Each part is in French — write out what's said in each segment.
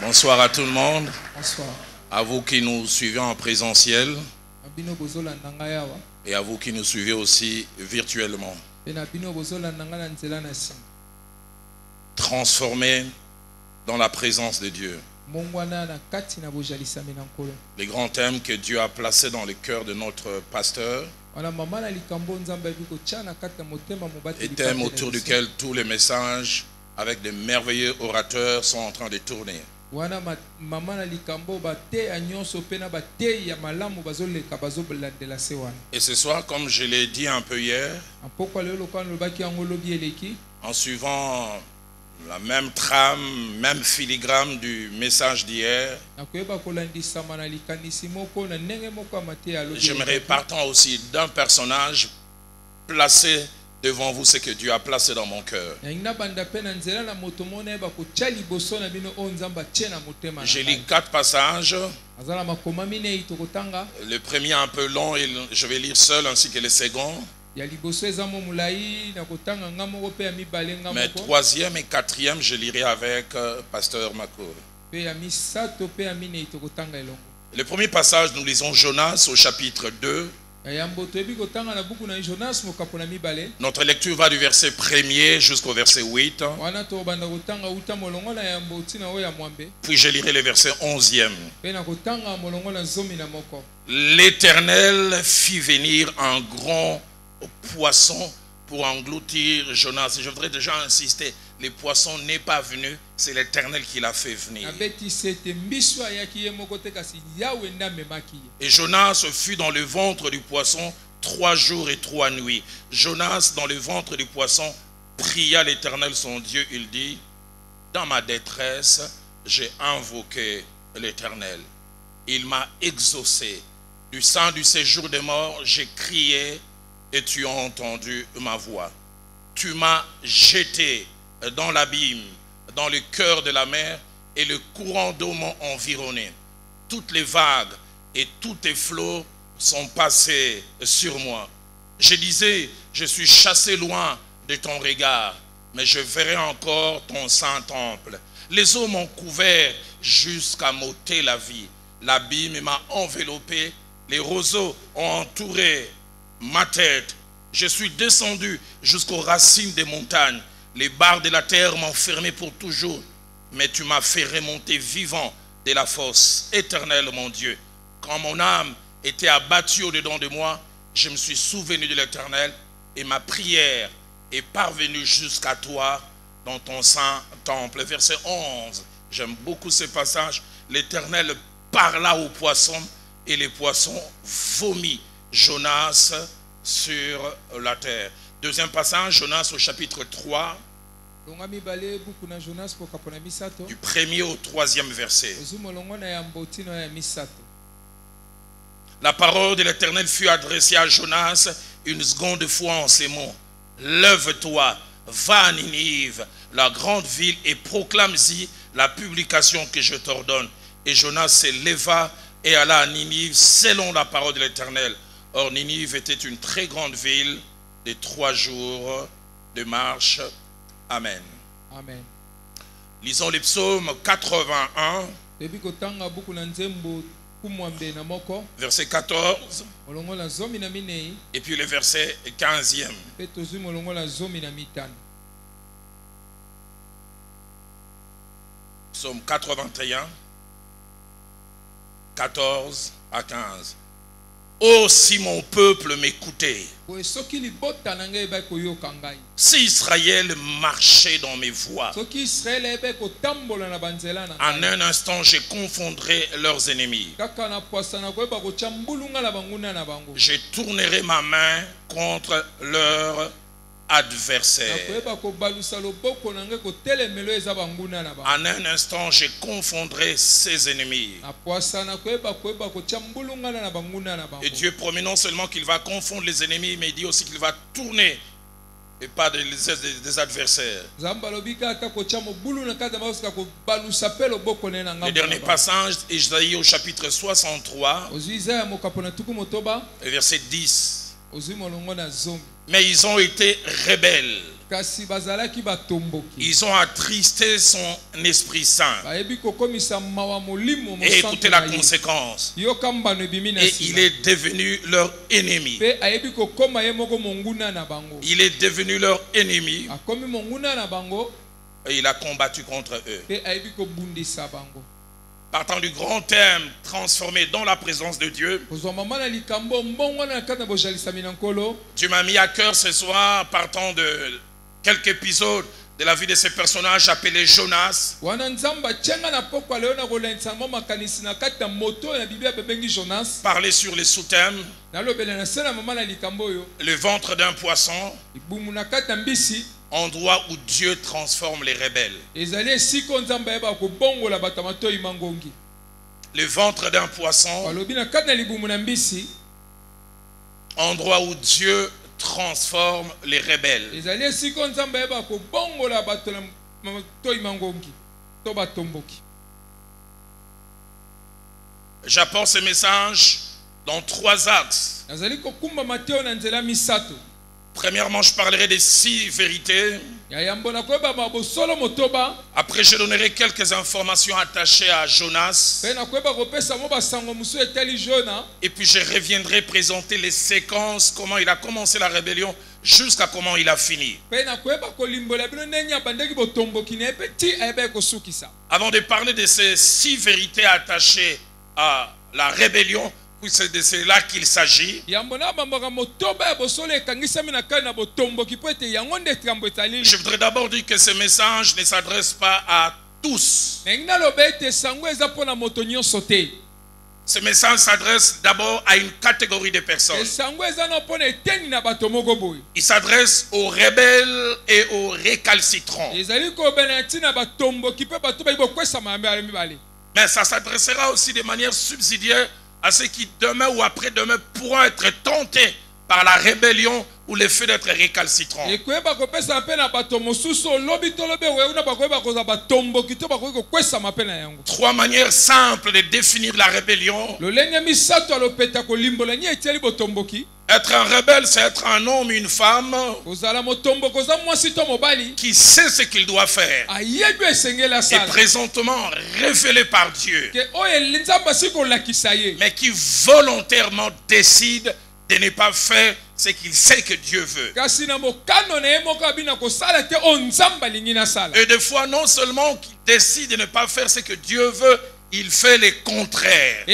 Bonsoir à tout le monde. Bonsoir. À vous qui nous suivez en présentiel et à vous qui nous suivez aussi virtuellement. Transformés dans la présence de Dieu. Les grands thèmes que Dieu a placés dans le cœur de notre pasteur, et thèmes autour duquel tous les messages avec de merveilleux orateurs sont en train de tourner. Et ce soir, comme je l'ai dit un peu hier, en suivant la même trame, même filigrane du message d'hier, j'aimerais partant aussi d'un personnage placé devant vous ce que Dieu a placé dans mon cœur. J'ai lu 4 passages. Le premier un peu long et je vais lire seul ainsi que le second. Mais 3e et 4e, je lirai avec Pasteur Makour. Le premier passage, nous lisons Jonas au chapitre 2. Notre lecture va du verset 1er jusqu'au verset 8. Puis je lirai le verset 11e. L'Éternel fit venir un grand poisson pour engloutir Jonas. Je voudrais déjà insister, le poisson n'est pas venu, c'est l'Éternel qui l'a fait venir. Et Jonas fut dans le ventre du poisson 3 jours et 3 nuits. Jonas, dans le ventre du poisson, pria l'Éternel son Dieu. Il dit: dans ma détresse, j'ai invoqué l'Éternel. Il m'a exaucé. Du sein du séjour des morts, j'ai crié et tu as entendu ma voix. Tu m'as jeté dans l'abîme, dans le cœur de la mer, et le courant d'eau m'ont environné. Toutes les vagues et tous tes flots sont passés sur moi. Je disais, je suis chassé loin de ton regard, mais je verrai encore ton saint temple. Les eaux m'ont couvert jusqu'à m'ôter la vie. L'abîme m'a enveloppé, les roseaux ont entouré ma tête. Je suis descendu jusqu'aux racines des montagnes. Les barres de la terre m'ont fermé pour toujours. Mais tu m'as fait remonter vivant de la fosse. Éternel mon Dieu, quand mon âme était abattue au-dedans de moi, je me suis souvenu de l'Éternel et ma prière est parvenue jusqu'à toi dans ton saint temple. Verset 11. J'aime beaucoup ce passage. L'Éternel parla aux poissons et les poissons vomit Jonas sur la terre. Deuxième passage, Jonas au chapitre 3, du 1er au 3e verset. La parole de l'Éternel fut adressée à Jonas une seconde fois en ces mots: lève-toi, va à Ninive, la grande ville, et proclame-y la publication que je t'ordonne. Et Jonas se leva et alla à Ninive selon la parole de l'Éternel. Or Ninive était une très grande ville de 3 jours de marche. Amen. Amen. Lisons les psaumes 81, verset 14, et puis le verset 15e. Psaume 81, 14 à 15. Oh, si mon peuple m'écoutait, si Israël marchait dans mes voies, en un instant je confondrai leurs ennemis. Je tournerai ma main contre leurs adversaires. En un instant je confondrai ses ennemis. Et Dieu promet non seulement qu'il va confondre les ennemis, mais il dit aussi qu'il va tourner et pas des adversaires. Le dernier passage, Isaïe au chapitre 63, verset 10. Mais ils ont été rebelles. Ils ont attristé son Esprit Saint. Et écoutez la conséquence. Et il est devenu leur ennemi. Il est devenu leur ennemi. Et il a combattu contre eux. Partant du grand thème transformé dans la présence de Dieu, Dieu m'a mis à cœur ce soir, partant de quelques épisodes de la vie de ces personnages appelés Jonas, parler sur les sous-thèmes, le ventre d'un poisson, endroit où Dieu transforme les rebelles. Le ventre d'un poisson, endroit où Dieu transforme les rebelles. J'apporte ce message dans 3 axes. Premièrement, je parlerai des 6 vérités. Après, je donnerai quelques informations attachées à Jonas. Et puis, je reviendrai présenter les séquences, comment il a commencé la rébellion, jusqu'à comment il a fini. Avant de parler de ces 6 vérités attachées à la rébellion, c'est de cela qu'il s'agit. Je voudrais d'abord dire que ce message ne s'adresse pas à tous. Ce message s'adresse d'abord à une catégorie de personnes. Il s'adresse aux rebelles et aux récalcitrants. Mais ça s'adressera aussi de manière subsidiaire à ceux qui demain ou après-demain pourront être tentés par la rébellion ou le fait d'être récalcitrants. 3 manières simples de définir la rébellion. Être un rebelle, c'est être un homme, une femme qui sait ce qu'il doit faire et présentement révélé par Dieu, mais qui volontairement décide de ne pas faire ce qu'il sait que Dieu veut. Et des fois, non seulement qu'il décide de ne pas faire ce que Dieu veut, il fait le contraire.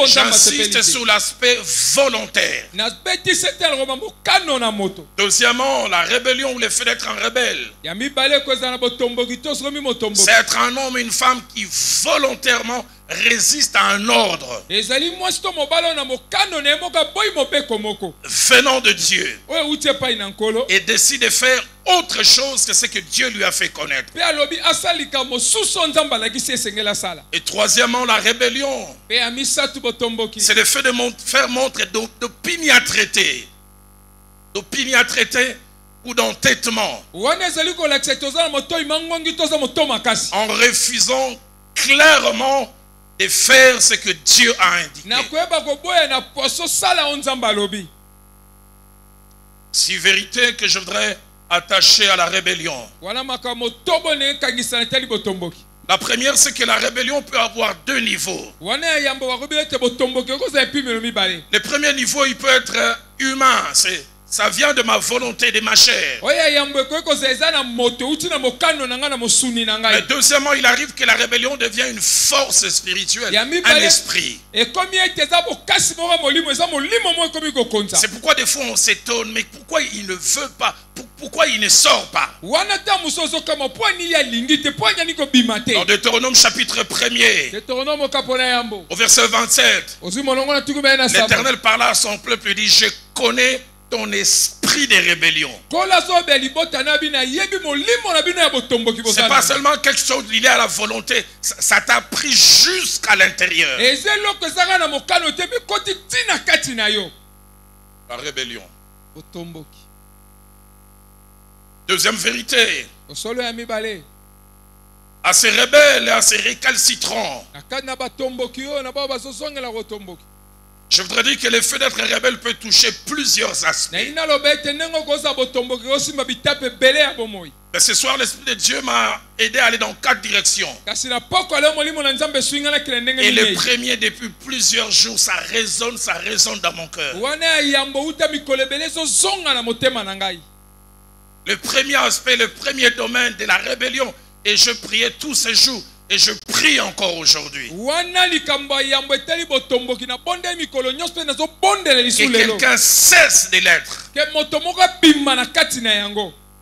J'insiste sur l'aspect volontaire. Deuxièmement, la rébellion ou le fait d'être un rebelle, c'est être un homme ou une femme qui volontairement résiste à un ordre venant de Dieu et décide de faire autre chose que ce que Dieu lui a fait connaître. Et troisièmement, la rébellion, c'est le fait de faire montre d'opiniâtreté ou d'entêtement, en refusant clairement de faire ce que Dieu a indiqué. 6 vérités que je voudrais attacher à la rébellion. La première, c'est que la rébellion peut avoir 2 niveaux. Le premier niveau, il peut être humain. Ça vient de ma volonté, de ma chair. Mais deuxièmement, il arrive que la rébellion devient une force spirituelle, un esprit. C'est pourquoi des fois on s'étonne, mais pourquoi il ne veut pas, pourquoi il ne sort pas? Dans Deutéronome chapitre 1er, au verset 27, l'Éternel parla à son peuple et dit: je connais ton esprit de rébellion. C'est pas seulement quelque chose lié à la volonté, ça t'a pris jusqu'à l'intérieur. La rébellion. Deuxième vérité, à ces rebelles et à ces récalcitrants, Je voudrais dire que le fait d'être rebelle peut toucher plusieurs aspects. Mais ce soir, l'Esprit de Dieu m'a aidé à aller dans 4 directions. Et le premier, depuis plusieurs jours, ça résonne dans mon cœur. Le premier aspect, le premier domaine de la rébellion, et je priais tous ces jours. Et je prie encore aujourd'hui. Que quelqu'un cesse de l'être.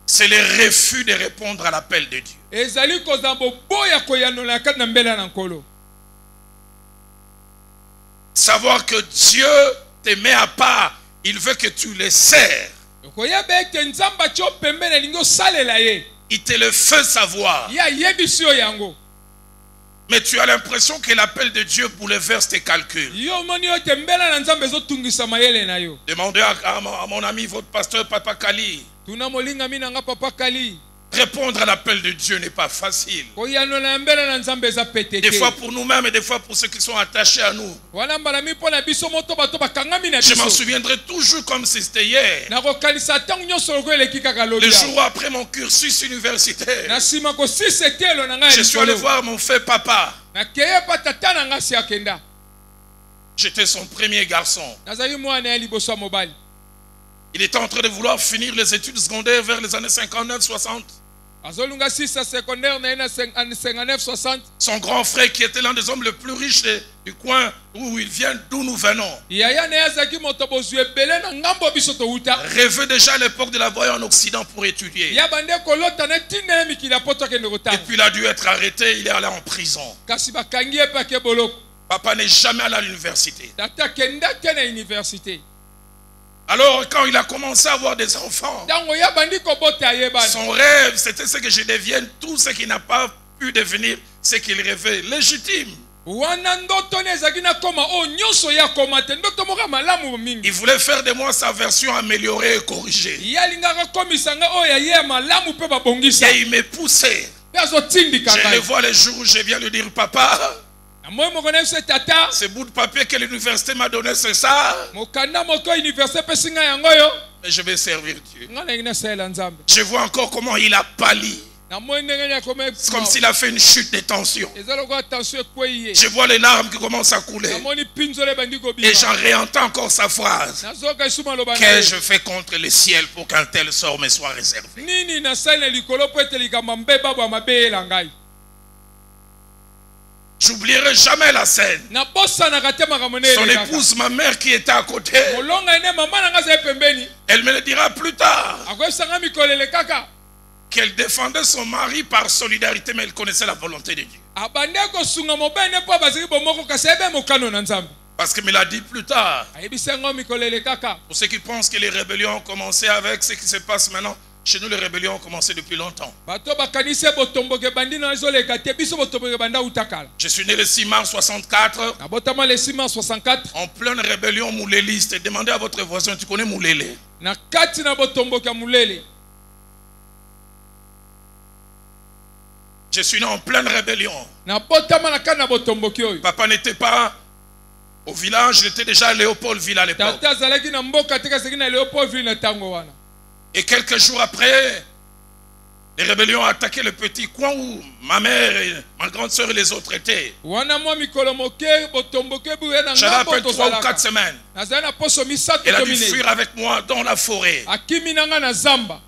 C'est le refus de répondre à l'appel de Dieu. Savoir que Dieu te met à part. Il veut que tu le sers. Il te le fait savoir. Mais tu as l'impression que l'appel de Dieu bouleverse tes calculs. Demandez à mon ami, votre pasteur Papa Kali. Répondre à l'appel de Dieu n'est pas facile. Des fois pour nous-mêmes et des fois pour ceux qui sont attachés à nous. Je m'en souviendrai toujours comme si c'était hier. Le jour après mon cursus universitaire, je suis allé voir mon fait papa. J'étais son premier garçon. Il était en train de vouloir finir les études secondaires vers les années 59-60. Son grand frère, qui était l'un des hommes les plus riches du coin où il vient, d'où nous venons, rêvait déjà à l'époque de la voyer en Occident pour étudier. Et puis il a dû être arrêté, il est allé en prison. Papa n'est jamais allé à l'université. Alors quand il a commencé à avoir des enfants, son rêve c'était ce que je devienne tout ce qu'il n'a pas pu devenir, ce qu'il rêvait, légitime. Il voulait faire de moi sa version améliorée et corrigée. Et il me poussait. Je le vois les jours où je viens lui dire, papa, ce bout de papier que l'université m'a donné, c'est ça. Mais je vais servir Dieu. Je vois encore comment il a pâli. C'est comme s'il a fait une chute de tension. Je vois les larmes qui commencent à couler. Et j'en réentends encore sa phrase. Qu'ai-je je fais contre le ciel pour qu'un tel sort me soit réservé? J'oublierai jamais la scène. Son épouse, ma mère qui était à côté, elle me le dira plus tard, qu'elle défendait son mari par solidarité, mais elle connaissait la volonté de Dieu. Parce qu'elle me l'a dit plus tard. Pour ceux qui pensent que les rébellions ont commencé avec ce qui se passe maintenant, chez nous les rébellions ont commencé depuis longtemps. Je suis né le 6 mars 64. En pleine rébellion mouléliste. Demandez à votre voisin, tu connais Moulélé? Je suis né en pleine rébellion. Papa n'était pas au village, il était déjà à Léopoldville à l'époque. Et quelques jours après, les rébellions ont attaqué le petit coin où ma mère et ma grande soeur et les autres étaient. J'avais à peine 3 ou 4 semaines. Elle a dû fuir avec moi dans la forêt.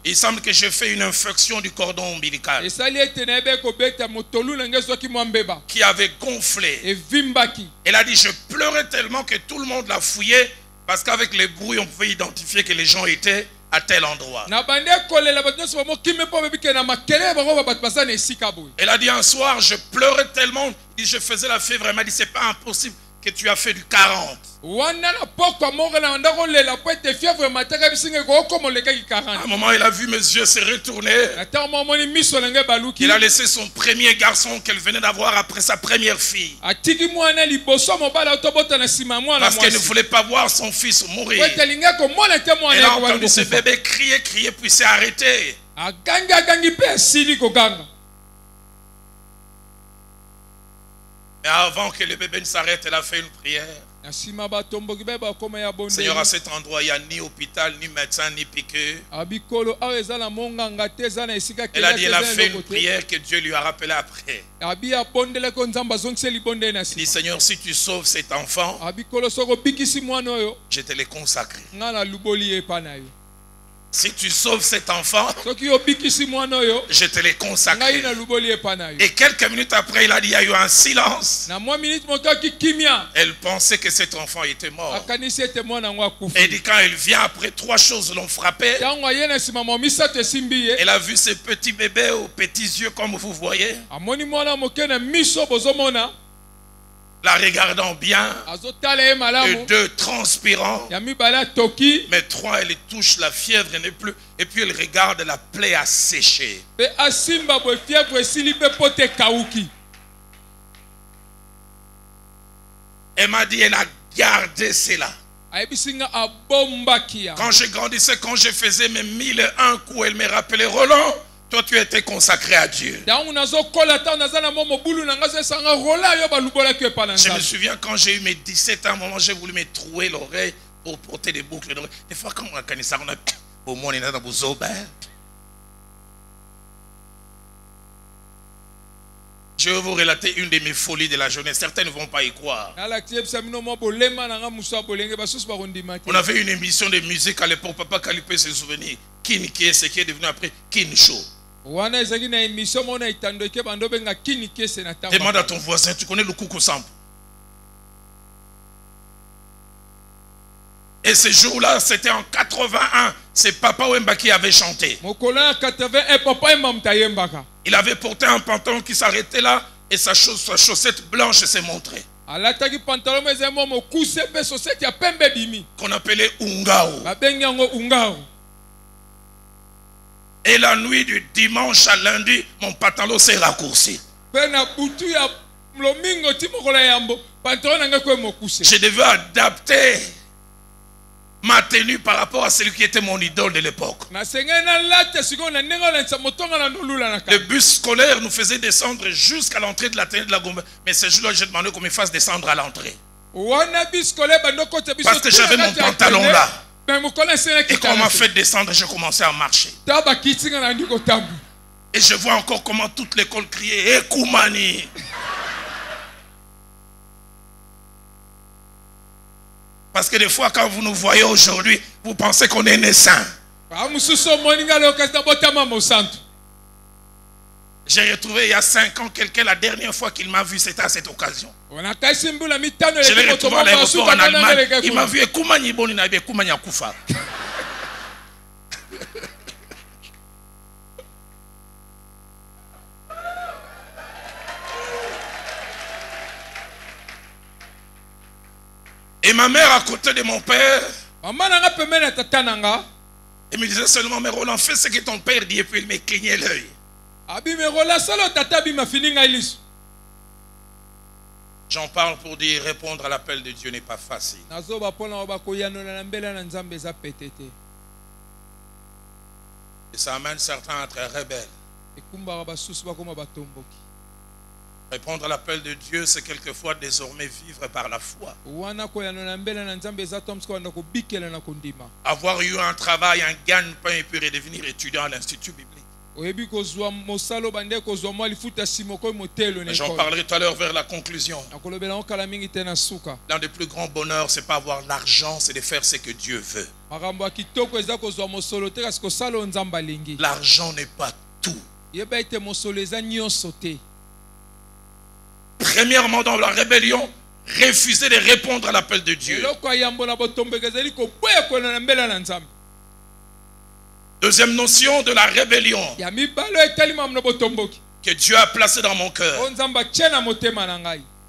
Il semble que j'ai fait une infection du cordon ombilical qui avait gonflé. Elle a dit, je pleurais tellement que tout le monde l'a fouillé parce qu'avec les bruits, on pouvait identifier que les gens étaient à tel endroit. Elle a dit un soir, je pleurais tellement, je faisais la fièvre. Elle m'a dit, c'est pas impossible que tu as fait du 40. À un moment, il a vu mes yeux se retourner. Il a laissé son premier garçon qu'elle venait d'avoir après sa première fille. Parce qu'elle ne voulait pas voir son fils mourir. Elle a entendu ce bébé crier, puis s'est arrêté. Mais avant que le bébé ne s'arrête, elle a fait une prière. Seigneur, à cet endroit, il n'y a ni hôpital, ni médecin, ni piqûre. Elle a dit, elle a fait une prière que Dieu lui a rappelé après. Il dit, Seigneur, si tu sauves cet enfant, je te le consacre. Si tu sauves cet enfant, je te l'ai consacré. Et quelques minutes après, il a dit, il y a eu un silence. Elle pensait que cet enfant était mort. Et dit, quand elle vient après, 3 choses l'ont frappé. Elle a vu ce petit bébé aux petits yeux comme vous voyez. La regardant bien, et 2 transpirant, mais 3 elle touche la fièvre n'est plus, et puis elle regarde la plaie asséchée. Elle m'a dit, elle a gardé cela. Quand je grandissais, quand je faisais mes 1001 coups, elle me rappelait, Roland, toi tu étais consacré à Dieu. Je me souviens quand j'ai eu mes 17 ans, à un moment j'ai voulu me trouer l'oreille pour porter des boucles d'oreille. Des fois quand on a connu ça, on a au monde dans le je vais vous relater une de mes folies de la journée. Certains ne vont pas y croire. On avait une émission de musique à l'époque. Papa Kalipé se souvenir. Kin qui est ce qui est devenu après Kin Show. Demande à ton voisin, tu connais le Koukou Sampo. Et ce jour-là, c'était en 81. C'est Papa Wemba qui avait chanté. Il avait porté un pantalon qui s'arrêtait là et sa chaussette blanche s'est montrée. Qu'on appelait Ungao. Et la nuit du dimanche à lundi, mon pantalon s'est raccourci. Je devais adapter ma tenue par rapport à celui qui était mon idole de l'époque. Le bus scolaire nous faisait descendre jusqu'à l'entrée de la tenue de la Gombe. Mais ce jour-là, j'ai demandé qu'on me fasse descendre à l'entrée. Parce que j'avais mon pantalon là. Et quand on m'a fait descendre, j'ai commencé à marcher. Et je vois encore comment toute l'école criait, « Ekoumani !» Parce que des fois, quand vous nous voyez aujourd'hui, vous pensez qu'on est né saint. J'ai retrouvé il y a 5 ans quelqu'un, la dernière fois qu'il m'a vu, c'était à cette occasion. Je l'ai retrouvé à l'aéroport en Allemagne. Il m'a vu, Ekoumani Boni na Ekoumani Akoufa. Et ma mère à côté de mon père, elle me disait seulement, mais Roland, fais ce que ton père dit, et puis il me clignait l'œil. J'en parle pour dire, répondre à l'appel de Dieu n'est pas facile. Et ça amène certains à être rebelles. Répondre à l'appel de Dieu, c'est quelquefois désormais vivre par la foi. Avoir eu un travail, un gagne-pain et puis redevenir étudiant à l'Institut biblique. J'en parlerai tout à l'heure vers la conclusion. L'un des plus grands bonheurs, c'est pas avoir l'argent, c'est de faire ce que Dieu veut. L'argent n'est pas tout. Premièrement, dans la rébellion, refuser de répondre à l'appel de Dieu. Deuxième notion de la rébellion que Dieu a placée dans mon cœur.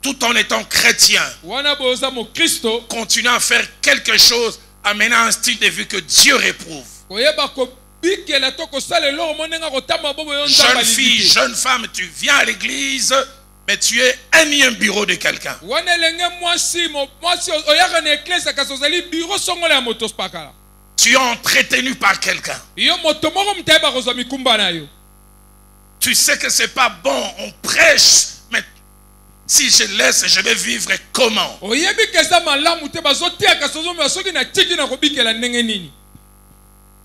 Tout en étant chrétien, continuer à faire quelque chose, amener un style de vie que Dieu réprouve. Jeune fille, jeune femme, tu viens à l'église, mais tu es un bureau de quelqu'un. Tu es entretenu par quelqu'un. Tu sais que c'est pas bon, on prêche, mais Si je laisse, je vais vivre comment?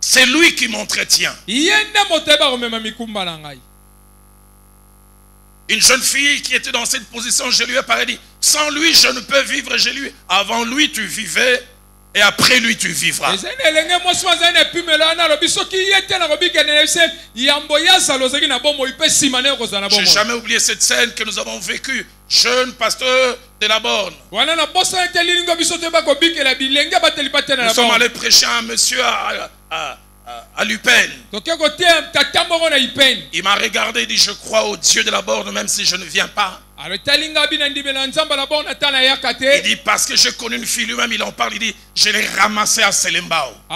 C'est lui qui m'entretient. Une jeune fille qui était dans cette position, je lui ai parlé, dit, sans lui, je ne peux vivre. Je lui, avant lui, tu vivais, et après lui, tu vivras. J'ai jamais oublié cette scène que nous avons vécue. Jeune pasteur de la Borne. Nous sommes allés prêcher à un monsieur à Lupin. Il m'a regardé et dit, je crois au Dieu de la Borne même si je ne viens pas. Il dit, parce que je connais une fille, lui-même il en parle, il dit, je l'ai ramassée à Selembao. Je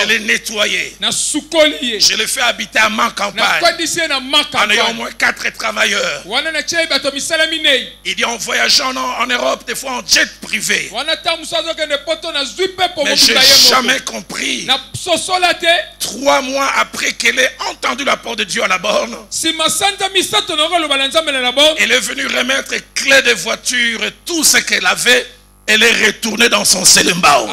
l'ai nettoyé. Je l'ai fait habiter à ma campagne. En ayant au moins 4 travailleurs. Il dit, en voyageant en Europe, des fois en jet privé. Mais je n'ai jamais compris. 3 mois après qu'elle ait entendu la parole de Dieu à la Borne, elle est venue remettre clé de voiture et tout ce qu'elle avait. Elle est retournée dans son Selembao.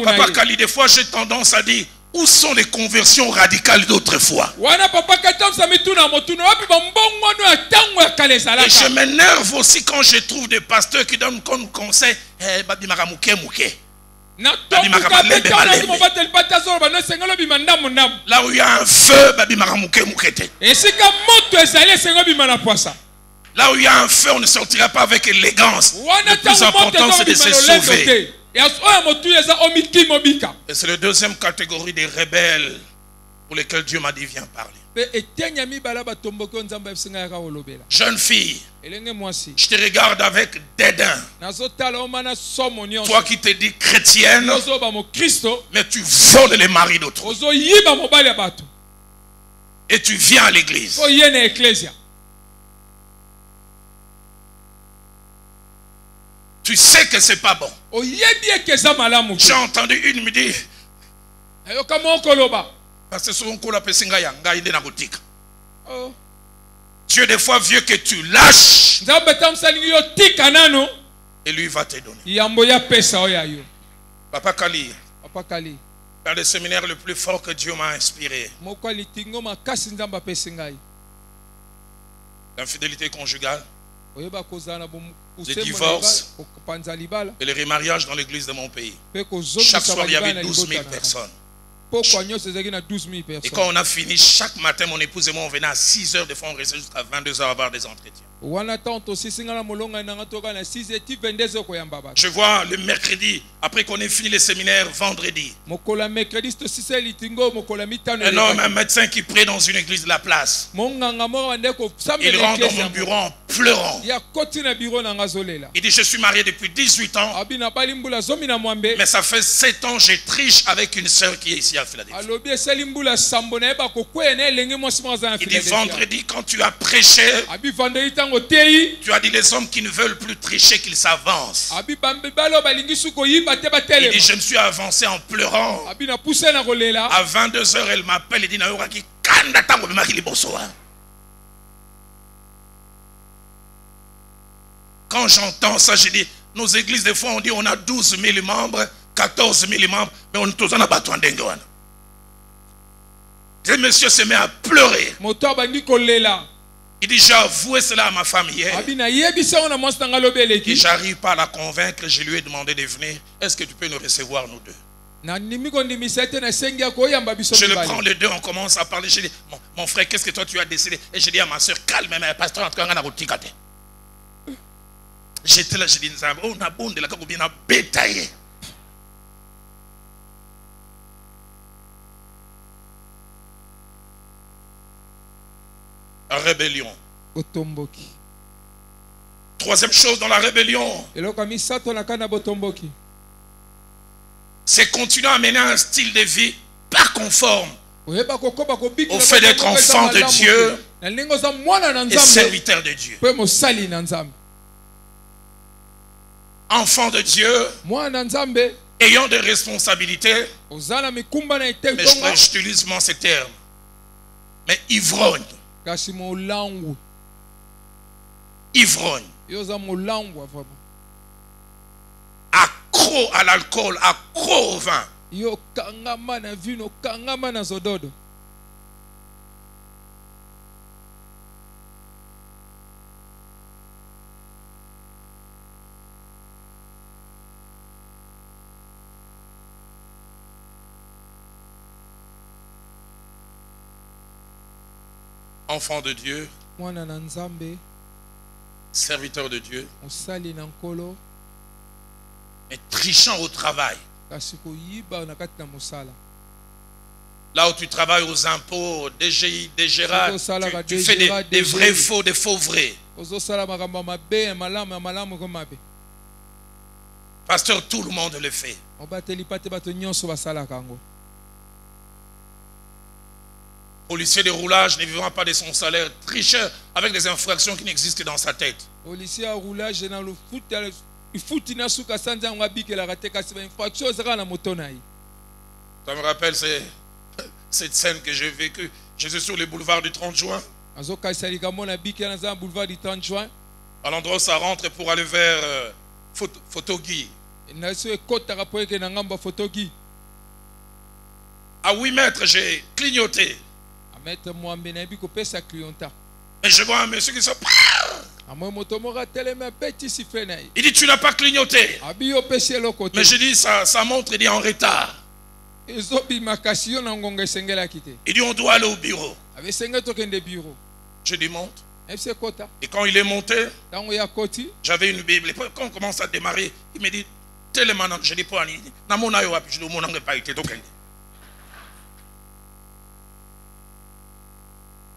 Papa Kali, des fois j'ai tendance à dire, où sont les conversions radicales d'autrefois? Et je m'énerve aussi quand je trouve des pasteurs qui donnent comme conseil, là où il y a un feu, là où il y a un feu, on ne sortira pas avec élégance. Le plus important, c'est de se sauver. Et c'est la deuxième catégorie des rebelles pour lesquels Dieu m'a dit, viens parler. Jeune fille, je te regarde avec dédain. Toi qui te dis chrétienne, mais tu voles les maris d'autres. Et tu viens à l'église. Tu sais que c'est pas bon. J'ai entendu une me dire, parce que Dieu des fois veut que tu lâches et lui va te donner. Papa Kali, dans le séminaire le plus fort que Dieu m'a inspiré, l'infidélité conjugale, les divorces et les remariages dans l'église de mon pays. Chaque soir, il y avait 12 000 personnes. Et quand on a fini, chaque matin, mon épouse et moi, on venait à 6 heures. Des fois, on restait jusqu'à 22 heures à avoir des entretiens. Je vois le mercredi, après qu'on ait fini les séminaires, vendredi, un homme, un médecin qui prie dans une église de la place. Il rentre dans mon bureau en pleurant. Il dit, je suis marié depuis 18 ans, mais ça fait 7 ans que je triche avec une sœur qui est ici à Philadelphie. Il dit, vendredi, quand tu as prêché, tu as dit, les hommes qui ne veulent plus tricher, qu'ils s'avancent. Il dit, je me suis avancé en pleurant. À 22 heures, elle m'appelle et dit, quand j'entends ça, je dis, nos églises, des fois, on dit, on a 12 000 membres, 14 000 membres, mais on tous en a battu en dengue. Ce monsieur se met à pleurer. Il dit, j'ai avoué cela à ma femme hier. Et j'arrive pas à la convaincre. Je lui ai demandé de venir. Est-ce que tu peux nous recevoir, nous deux? Je le prends les deux, on commence à parler. Je dis, mon frère, qu'est-ce que toi tu as décidé? Et je dis à ma soeur, calme, mais pasteur, j'étais là, je dis, on a bon de la on a bétaillé. Rébellion. Troisième chose dans la rébellion, c'est continuer à mener un style de vie pas conforme au fait d'être enfant de Dieu et serviteur de Dieu. Enfant de Dieu, ayant des responsabilités, mais j'utilise moins ces termes. Mais ivrogne. Ivrogne. Accro à l'alcool, accro au vin. Enfant de Dieu, serviteur de Dieu, mais trichant au travail. Là où tu travailles aux impôts, DGI, DGRA, tu fais des vrais faux, des faux vrais. Pasteur, tout le monde le fait. Policier de roulage ne vivant pas de son salaire, tricheur avec des infractions qui n'existent que dans sa tête. Policier à roulage dans le foot, il faut que ça me rappelle cette scène que j'ai vécue. Je suis sur le boulevard du 30 juin. À l'endroit où ça rentre pour aller vers Photogui. À 8 mètres, j'ai clignoté. Et je vois un monsieur qui se il dit, tu n'as pas clignoté. Mais je dis, ça montre, il est en retard. Il dit, on doit aller au bureau. Je dis, monte. Et quand il est monté, j'avais une Bible. Et quand on commence à démarrer, il me dit, tellement, je dis, pas, je dis, mon pas été.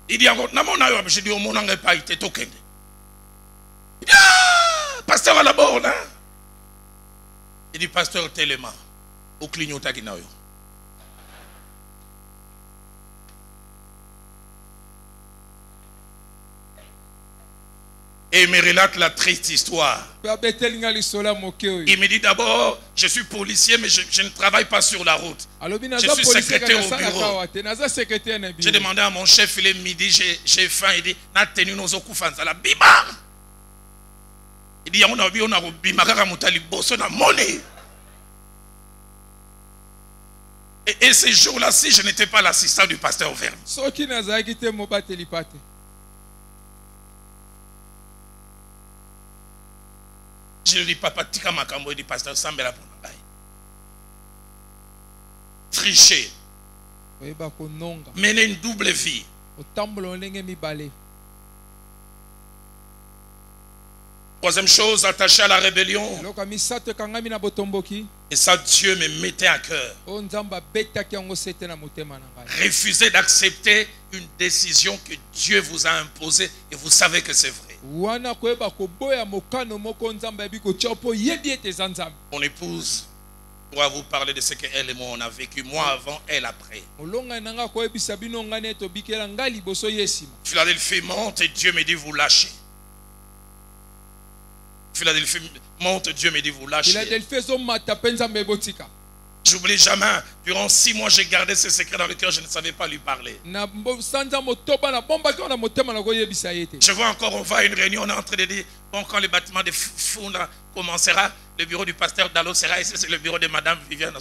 Il dit encore, je dis, mon n'a pas été token. Il dit, ah, pasteur à la borne. Hein? Il dit, pasteur Téléma, au clignota qui n'a eu. Et il me relate la triste histoire. Il me dit d'abord, je suis policier, mais je ne travaille pas sur la route. Je suis secrétaire au bureau. J'ai demandé à mon chef, il est midi, j'ai faim. Il dit, n'a tenu nos okufanza la bima. Il dit, on a vu, on a bima, karamutali bosso na money. Et ces jours-là, si je n'étais pas l'assistant du pasteur Verme. Je lui dis, papa, tika makambo, il dit, pasteur Sambela Ponabay. Tricher. Mener une double vie. Troisième chose, attaché à la rébellion. Et ça, Dieu me mettait à cœur. Refusez d'accepter une décision que Dieu vous a imposée et vous savez que c'est vrai. Mon épouse pourra vous parler de ce qu'elle et moi on a vécu, moi avant, elle après. Philadelphie monte et Dieu me dit vous lâchez. Philadelphie monte, Dieu me dit vous lâchez. J'oublie jamais, durant 6 mois j'ai gardé ce secret dans le cœur, je ne savais pas lui parler. Je vois encore, on va à une réunion, on est en train de dire, bon, quand le bâtiment de Funda commencera, le bureau du pasteur Dalo sera ici, c'est le bureau de Madame Viviane.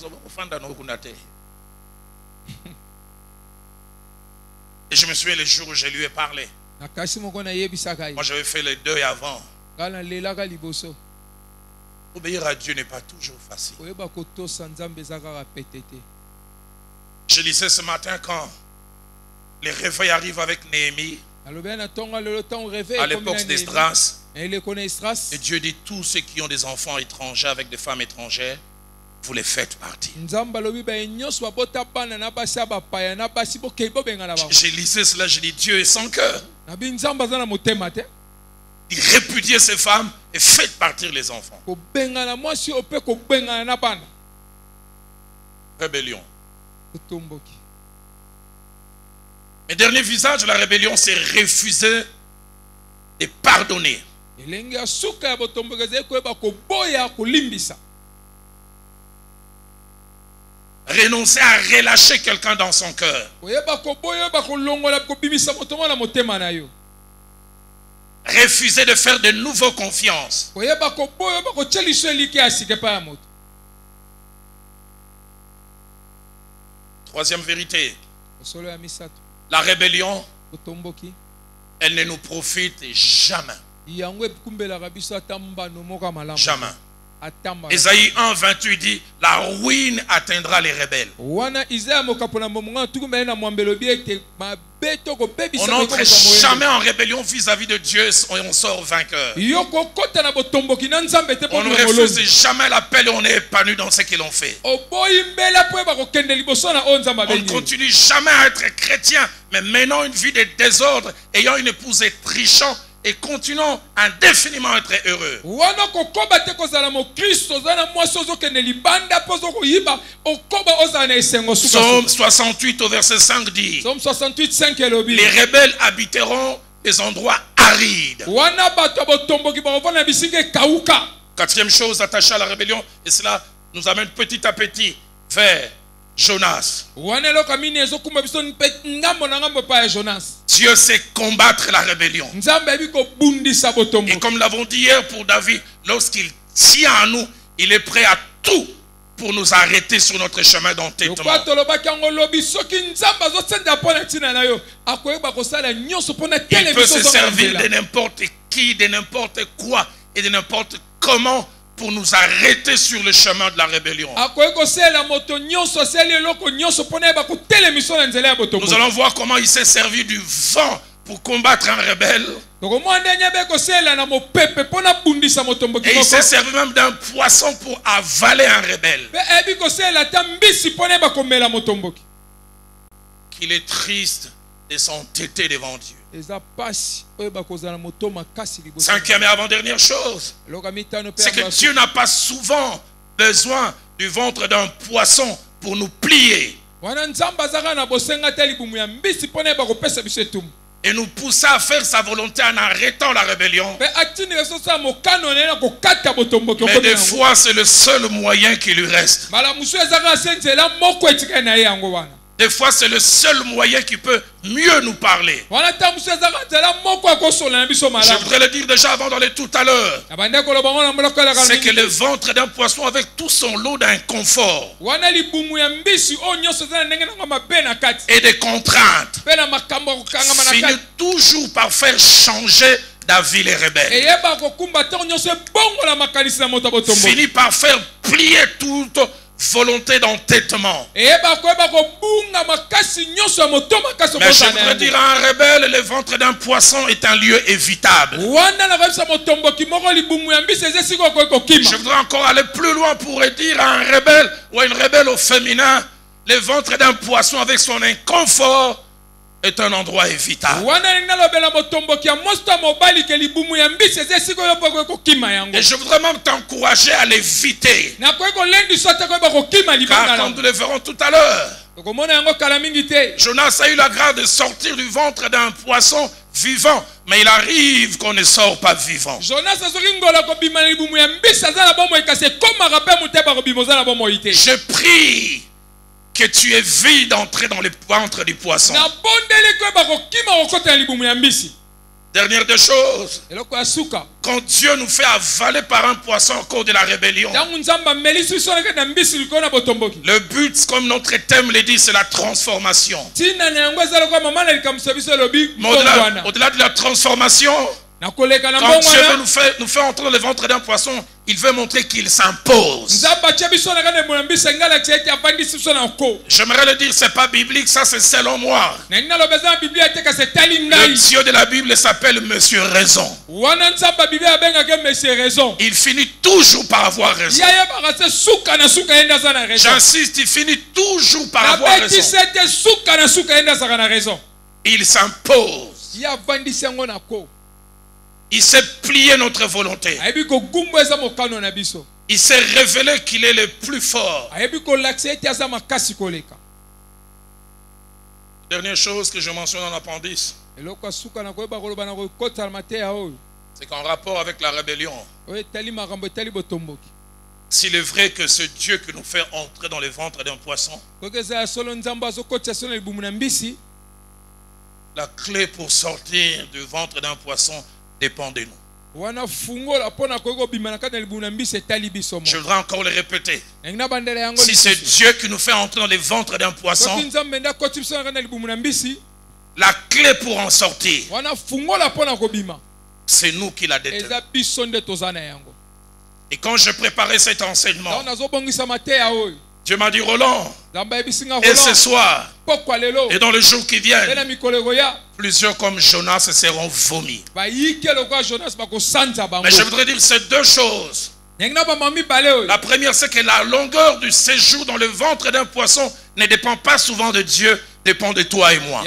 Et je me souviens le jour où je lui ai parlé. Moi j'avais fait les deuils avant. Obéir à Dieu n'est pas toujours facile. Je lisais ce matin quand les réveils arrivent avec Néhémie. À l'époque d'Esdras. Et Dieu dit tous ceux qui ont des enfants étrangers avec des femmes étrangères, vous les faites partir. J'ai lisé cela, j'ai dit Dieu est sans cœur. Il répudiait ces femmes et faites partir les enfants. Rébellion. Le dernier visage de la rébellion, c'est refuser de pardonner. renoncer à relâcher quelqu'un dans son cœur. Refuser de faire de nouveau confiance. Troisième vérité. La rébellion, elle ne nous profite jamais. Jamais. Ésaïe 1:28 dit, la ruine atteindra les rebelles. On n'entre jamais en rébellion vis-à-vis de Dieu et on sort vainqueur. On ne refuse jamais l'appel et on est épanoui dans ce qu'ils ont fait. On ne continue jamais à être chrétien, mais menant une vie de désordre, ayant une épouse trichant, et continuons indéfiniment à être heureux. Psaume 68 au verset 5 dit, les rebelles habiteront des endroits arides. Quatrième chose attachée à la rébellion, et cela nous amène petit à petit vers Jonas. Dieu sait combattre la rébellion. Et comme l'avons dit hier pour David, lorsqu'il tient à nous, il est prêt à tout pour nous arrêter sur notre chemin d'entêtement. Il peut se servir de n'importe qui, de n'importe quoi et de n'importe comment pour nous arrêter sur le chemin de la rébellion. Nous allons voir comment il s'est servi du vent pour combattre un rebelle. Et il s'est servi même d'un poisson pour avaler un rebelle. Qu'il est triste de s'entêter devant Dieu. Cinquième et avant-dernière chose, c'est que Dieu n'a pas souvent besoin du ventre d'un poisson pour nous plier et nous pousser à faire sa volonté en arrêtant la rébellion. Mais des fois, c'est le seul moyen qui lui reste. Des fois, c'est le seul moyen qui peut mieux nous parler. Je voudrais le dire déjà avant d'aller tout à l'heure. C'est que le ventre d'un poisson avec tout son lot d'inconfort et de contraintes finit toujours par faire changer d'avis les rebelles. Finit par faire plier toute volonté d'entêtement. Mais je voudrais dire à un rebelle, le ventre d'un poisson est un lieu évitable. Je voudrais encore aller plus loin pour dire à un rebelle ou à une rebelle au féminin, le ventre d'un poisson avec son inconfort est un endroit évitable. Et je voudrais même t'encourager à l'éviter. Car comme nous le verrons tout à l'heure, Jonas a eu la grâce de sortir du ventre d'un poisson vivant, mais il arrive qu'on ne sort pas vivant. Je prie que tu évites d'entrer dans le ventre du poisson. Dernière des choses, quand Dieu nous fait avaler par un poisson au cours de la rébellion, le but, comme notre thème le dit, c'est la transformation. Mais au-delà de la transformation, quand Dieu veut nous faire entrer dans le ventre d'un poisson, il veut montrer qu'il s'impose. J'aimerais le dire, c'est pas biblique, ça c'est selon moi. Le Dieu de la Bible s'appelle Monsieur Raison. Il finit toujours par avoir raison. J'insiste, il finit toujours par avoir raison. Il s'impose. Il s'est plié notre volonté. Il s'est révélé qu'il est le plus fort. Dernière chose que je mentionne dans l'appendice, c'est qu'en rapport avec la rébellion, S'il est vrai que ce Dieu qui nous fait entrer dans le ventre d'un poisson, la clé pour sortir du ventre d'un poisson dépend de nous. Je voudrais encore le répéter. Si c'est Dieu qui nous fait entrer dans le ventre d'un poisson, la clé pour en sortir, c'est nous qui la détenons. Et quand je préparais cet enseignement, Dieu m'a dit, Roland, et ce soir, et dans le jour qui vient, plusieurs comme Jonas seront vomis. Mais je voudrais dire ces deux choses. La première, c'est que la longueur du séjour dans le ventre d'un poisson ne dépend pas souvent de Dieu, dépend de toi et moi.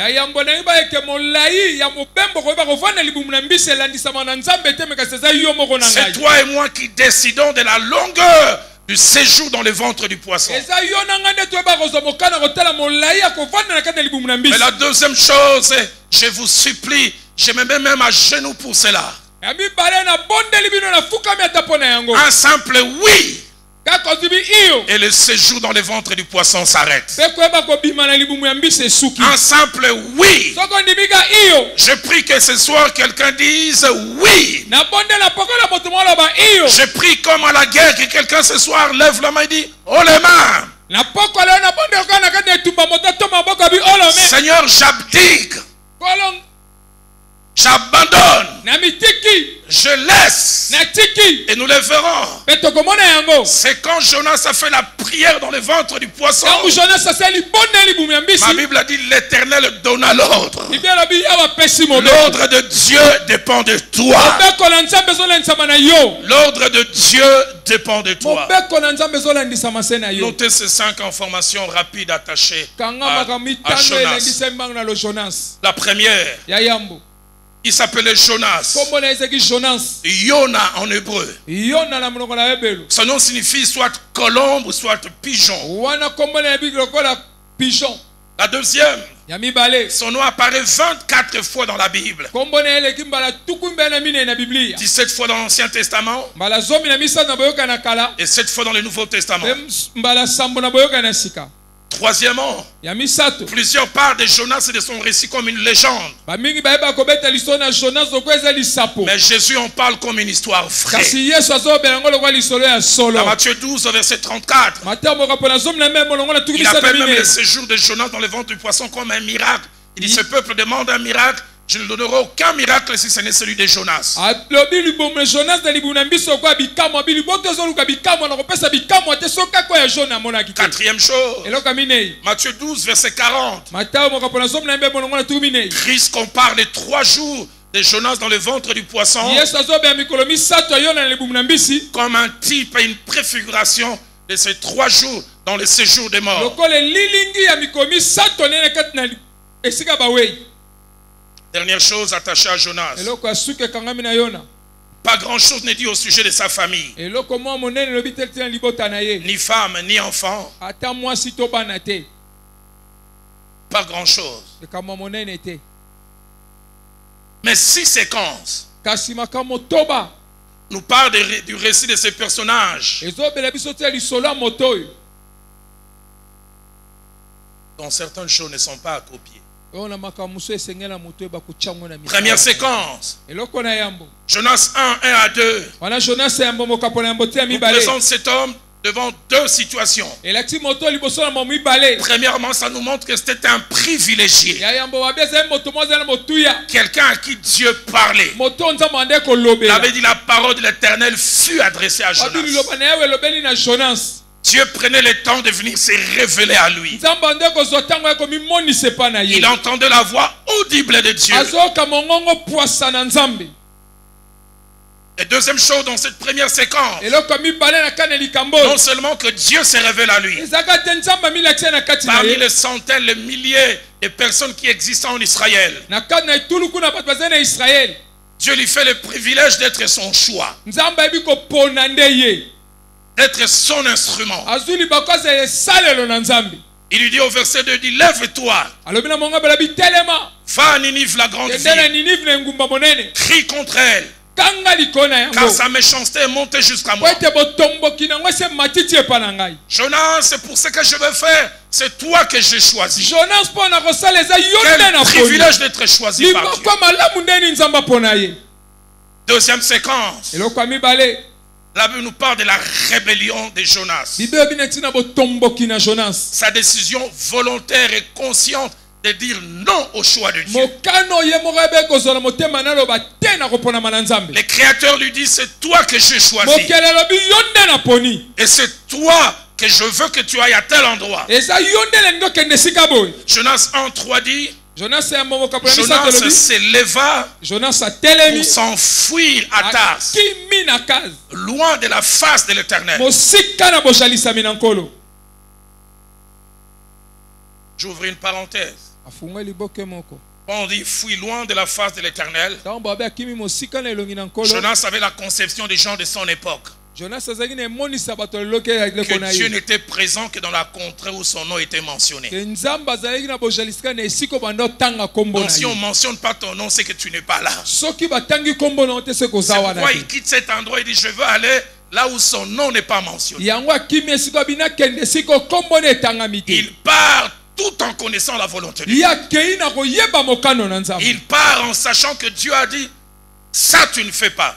C'est toi et moi qui décidons de la longueur du séjour dans le ventre du poisson. Mais la deuxième chose, je vous supplie, je me mets même à genoux pour cela. Un simple oui, et le séjour dans le ventre du poisson s'arrête. Un simple oui. Je prie que ce soir quelqu'un dise oui. Je prie comme à la guerre que quelqu'un ce soir lève la main et dit oh les mains. Seigneur, j'abdique. J'abandonne. Je laisse. Et nous le verrons. C'est quand Jonas a fait la prière dans le ventre du poisson. Ma Bible a dit l'Éternel donna l'ordre. L'ordre de Dieu dépend de toi. L'ordre de Dieu dépend de toi. Notez ces 5 informations rapides attachées à Jonas. La première, il s'appelait Jonas. Yona en hébreu. Son nom signifie soit colombe ou soit pigeon. La deuxième, son nom apparaît 24 fois dans la Bible. 17 fois dans l'Ancien Testament et 7 fois dans le Nouveau Testament. Troisièmement, plusieurs parts de Jonas et de son récit comme une légende. Mais Jésus en parle comme une histoire vraie. Dans Matthieu 12, verset 34, il appelle même le séjour de Jonas dans le ventre du poisson comme un miracle. Il dit, ce peuple demande un miracle. Je ne donnerai aucun miracle si ce n'est celui de Jonas. Quatrième chose, Matthieu 12, verset 40. Christ compare les 3 jours de Jonas dans le ventre du poisson comme un type et une préfiguration de ces 3 jours dans le séjour des morts. Dernière chose attachée à Jonas. Pas grand chose n'est dit au sujet de sa famille. Ni femme, ni enfant. Pas grand chose. Mais 6 séquences nous parlent du récit de ces personnages dont certaines choses ne sont pas à copier. Première séquence, Jonas 1, 1 à 2 nous présente cet homme devant 2 situations. Premièrement, ça nous montre que c'était un privilégié, quelqu'un à qui Dieu parlait. Il avait dit la parole de l'Éternel fut adressée à Jonas. Dieu prenait le temps de venir se révéler à lui. Il entendait la voix audible de Dieu. Et deuxième chose dans cette première séquence, non seulement que Dieu se révèle à lui, parmi les centaines, les milliers de personnes qui existent en Israël, Dieu lui fait le privilège d'être son choix, d'être son instrument. Il lui dit au verset 2, dit, lève-toi, va à Ninive la grande ville, crie contre elle, car sa méchanceté est montée jusqu'à moi. Jonas, c'est pour ce que je veux faire. C'est toi que j'ai choisi. Quel privilège d'être choisi par Dieu. Deuxième séquence. La Bible nous parle de la rébellion de Jonas. Sa décision volontaire et consciente de dire non au choix de Dieu. Le Créateur lui dit, c'est toi que j'ai choisi. Et c'est toi que je veux que tu ailles à tel endroit. Jonas 1:3 dit, Jonas s'éleva pour s'enfuir à Tars, loin de la face de l'Éternel. J'ouvre une parenthèse. On dit fuit loin de la face de l'Éternel. Jonas avait la conception des gens de son époque. Que Dieu n'était présent que dans la contrée où son nom était mentionné. Donc si on ne mentionne pas ton nom, c'est que tu n'es pas là. C'est pourquoi il quitte cet endroit et dit, je veux aller là où son nom n'est pas mentionné. Il part tout en connaissant la volonté de Dieu. Il part en sachant que Dieu a dit, ça tu ne fais pas.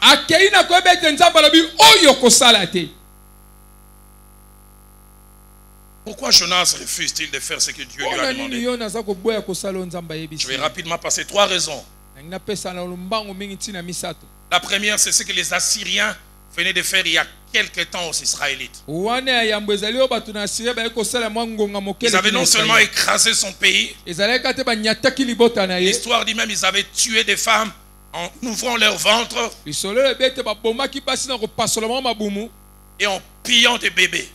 Pourquoi Jonas refuse-t-il de faire ce que Dieu lui a demandé? Je vais rapidement passer 3 raisons. La première, c'est ce que les Assyriens venaient de faire il y a quelques temps aux Israélites. Ils avaient non seulement écrasé son pays, l'histoire dit même ils avaient tué des femmes en ouvrant leur ventre et en pillant des bébés.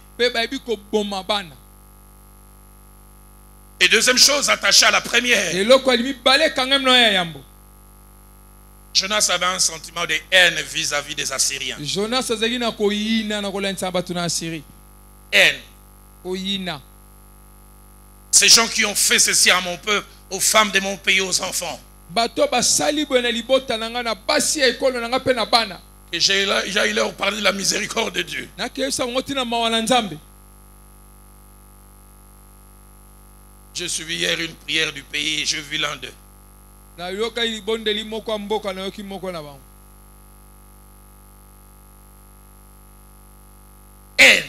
Et deuxième chose attachée à la première, Jonas avait un sentiment de haine vis-à-vis des Assyriens. Haine. Ces gens qui ont fait ceci à mon peuple, aux femmes de mon pays, aux enfants. Et j'ai eu leur parler de la miséricorde de Dieu. J'ai suivi hier une prière du pays et je vis l'un d'eux. Haine.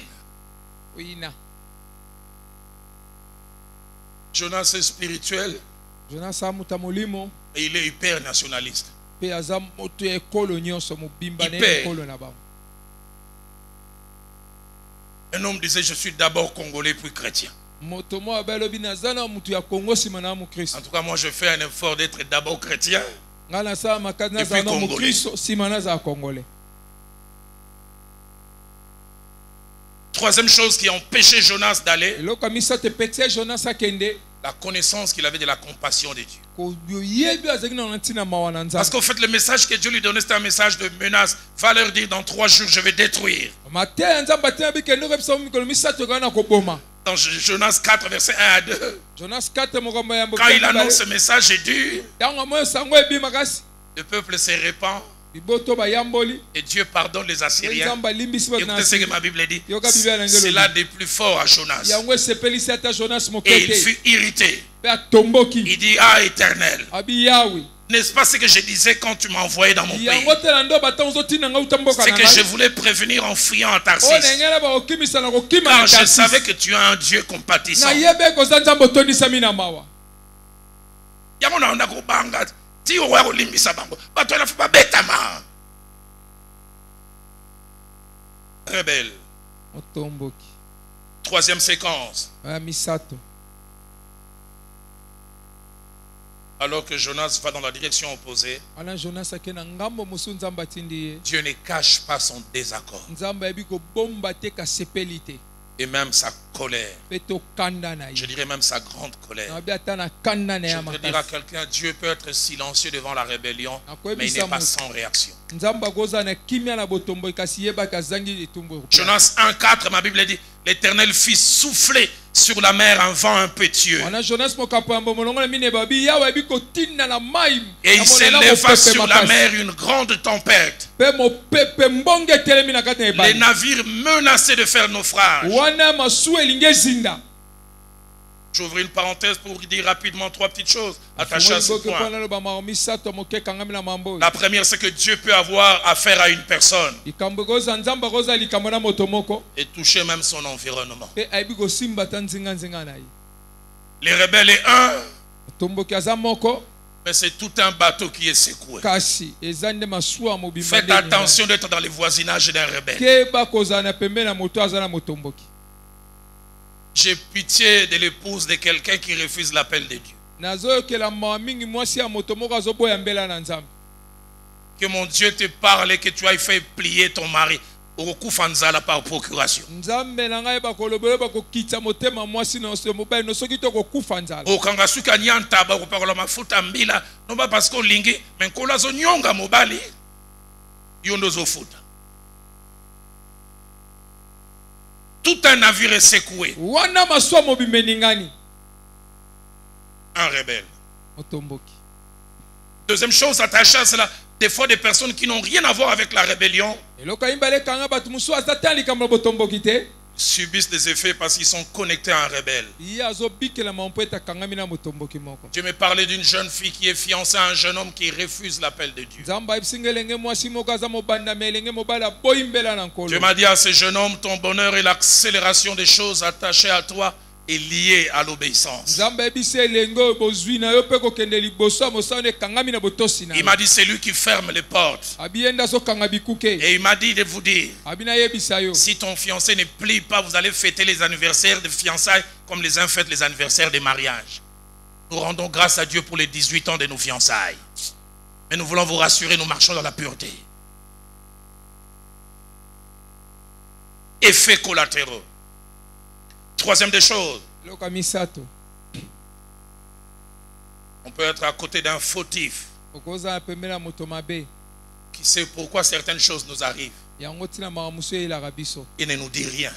Jonas est spirituel. Et il est hyper nationaliste. Hyper. Un homme disait, je suis d'abord congolais puis chrétien. En tout cas, moi je fais un effort d'être d'abord chrétien et puis congolais. Troisième chose qui a empêché Jonas d'aller, la connaissance qu'il avait de la compassion de Dieu. Parce qu'en fait, le message que Dieu lui donnait, c'était un message de menace. Va leur dire, dans 3 jours, je vais détruire. Dans Jonas 4, verset 1 à 2. Quand il annonce ce message, j'ai dit, le peuple se répand. Et Dieu pardonne les Assyriens. Écoutez ce que ma Bible dit. C'est l'un des plus forts à Jonas. Et il fut irrité. Il dit, ah Éternel, n'est-ce pas ce que je disais quand tu m'as envoyé dans mon pays? C'est que je voulais prévenir en fuyant à Tarsis. Car je savais que tu es un Dieu compatissant. Rebelle. Troisième séquence. Alors que Jonas va dans la direction opposée, Dieu ne cache pas son désaccord et même sa colère. Je dirais même sa grande colère. Je voudrais dire à quelqu'un, Dieu peut être silencieux devant la rébellion, mais il n'est pas sans réaction. Jonas 1,4, ma Bible dit, l'Éternel fit souffler sur la mer un vent impétueux. Et il s'éleva sur la mer une grande tempête. Les navires menaçaient de faire naufrage. J'ouvre une parenthèse pour dire rapidement trois petites choses attachées à ce point. La première, c'est que Dieu peut avoir affaire à une personne et toucher même son environnement. Les rebelles est un, mais c'est tout un bateau qui est secoué. Faites attention d'être dans les voisinages d'un rebelle. J'ai pitié de l'épouse de quelqu'un qui refuse l'appel de Dieu. Que mon Dieu te parle et que tu ailles faire plier ton mari. Par procuration. Tout un navire est secoué. Un rebelle. Deuxième chose attachée à cela, des fois des personnes qui n'ont rien à voir avec la rébellion subissent des effets parce qu'ils sont connectés à un rebelle. Dieu me parlait d'une jeune fille qui est fiancée à un jeune homme qui refuse l'appel de Dieu. Dieu m'a dit à ce jeune homme, ton bonheur et l'accélération des choses attachées à toi est lié à l'obéissance. Il m'a dit c'est lui qui ferme les portes. Et il m'a dit de vous dire, si ton fiancé ne plie pas, vous allez fêter les anniversaires de fiançailles comme les uns fêtent les anniversaires de mariage. Nous rendons grâce à Dieu pour les 18 ans de nos fiançailles. Mais nous voulons vous rassurer, nous marchons dans la pureté. Effets collatéraux. Troisième des choses, on peut être à côté d'un fautif qui sait pourquoi certaines choses nous arrivent. Il ne nous dit rien.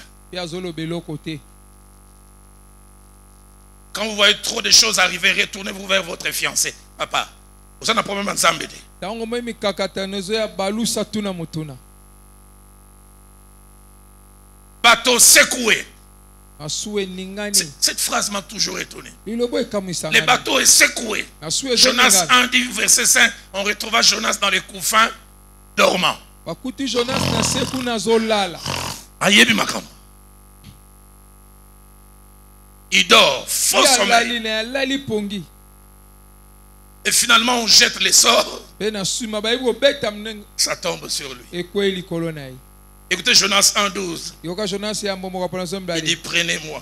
Quand vous voyez trop de choses arriver, retournez-vous vers votre fiancé. Papa, vous avez un problème ensemble. Bateau secoué. Cette phrase m'a toujours étonné. Les bateaux est secoué. Jonas 1 dit verset 5, on retrouva Jonas dans les couffins dormant. Il dort, faux sommeil. Et finalement on jette les sorts. Ça tombe sur lui. Écoutez Jonas 1:12. Il dit prenez-moi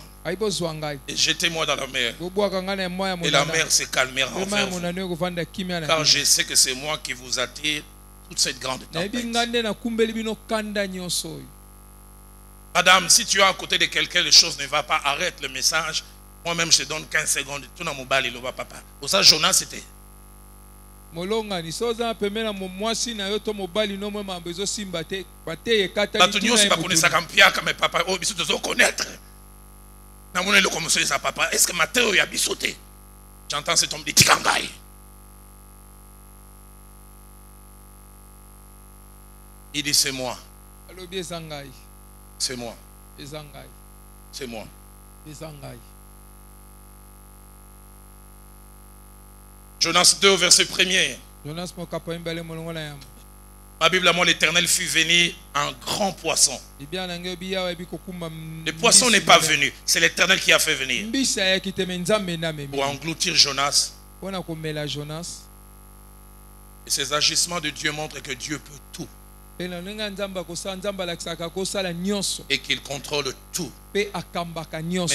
et jetez-moi dans la mer. Et la mer se calmera envers vous. Car je sais que c'est moi qui vous attire toute cette grande tempête. Madame, si tu es à côté de quelqu'un, les choses ne vont pas, arrête le message. Moi-même, je te donne 15 secondes. Tout dans mon bal, il va papa. Pour ça, Jonas, c'était. Est-ce que Matteo a bisouté? J'entends cet homme dire Tikangai. Il dit c'est moi. C'est moi. C'est moi. Jonas 2 verset 1er. Ma Bible à moi, l'Éternel fut venu un grand poisson. Le poisson n'est pas venu, c'est l'Éternel qui a fait venir pour engloutir Jonas. Et ces agissements de Dieu montrent que Dieu peut tout et qu'il contrôle tout, mais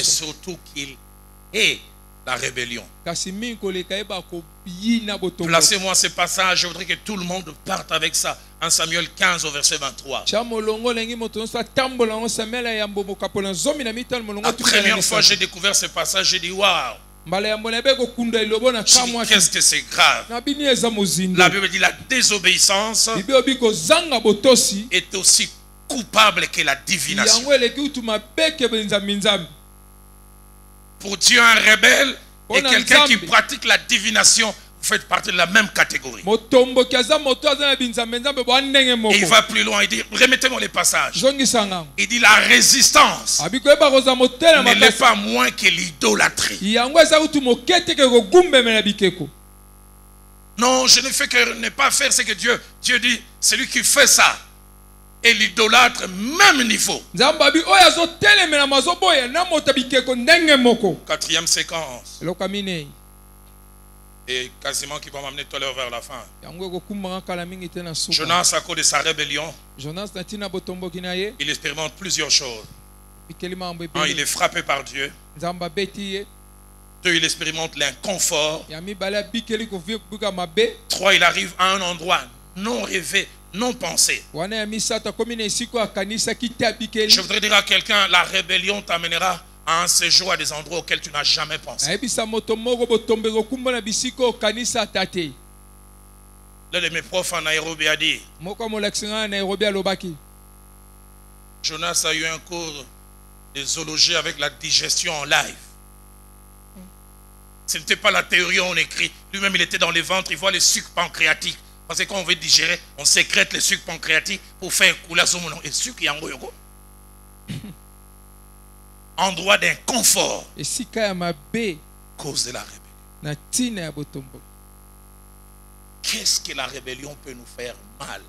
surtout qu'il est la rébellion. Placez-moi ce passage, je voudrais que tout le monde parte avec ça. 1 Samuel 15 au verset 23. La première fois que j'ai découvert ce passage, j'ai dit waouh. Qu'est-ce que c'est grave. La Bible dit la désobéissance est aussi coupable que la divination. Pour Dieu, un rebelle et quelqu'un qui pratique la divination, vous faites partie de la même catégorie. Et il va plus loin, il dit, remettez-moi les passages. Il dit la résistance ne l'est pas moins que l'idolâtrie. Non, je ne fais que ne pas faire ce que Dieu dit, celui qui fait ça est l'idolâtre même niveau. Quatrième séquence. Et quasiment qui va m'amener tout à l'heure vers la fin. Jonas, à cause de sa rébellion, il expérimente plusieurs choses. Un, il est frappé par Dieu. Deux, il expérimente l'inconfort. Trois, il arrive à un endroit non rêvé, non pensé. Je voudrais dire à quelqu'un, la rébellion t'amènera à un séjour à des endroits auxquels tu n'as jamais pensé. L'un de mes profs en Nairobi a dit, Jonas a eu un cours de zoologie avec la digestion en live. Ce n'était pas la théorie où on écrit. Lui-même, il était dans les ventres, il voit les sucs pancréatiques. Parce que quand on veut digérer, on sécrète les sucs pancréatiques pour faire couler son moulon. Et sucre, il y a un goyogo. Endroit d'inconfort. Cause de la rébellion. Qu'est-ce que la rébellion peut nous faire mal?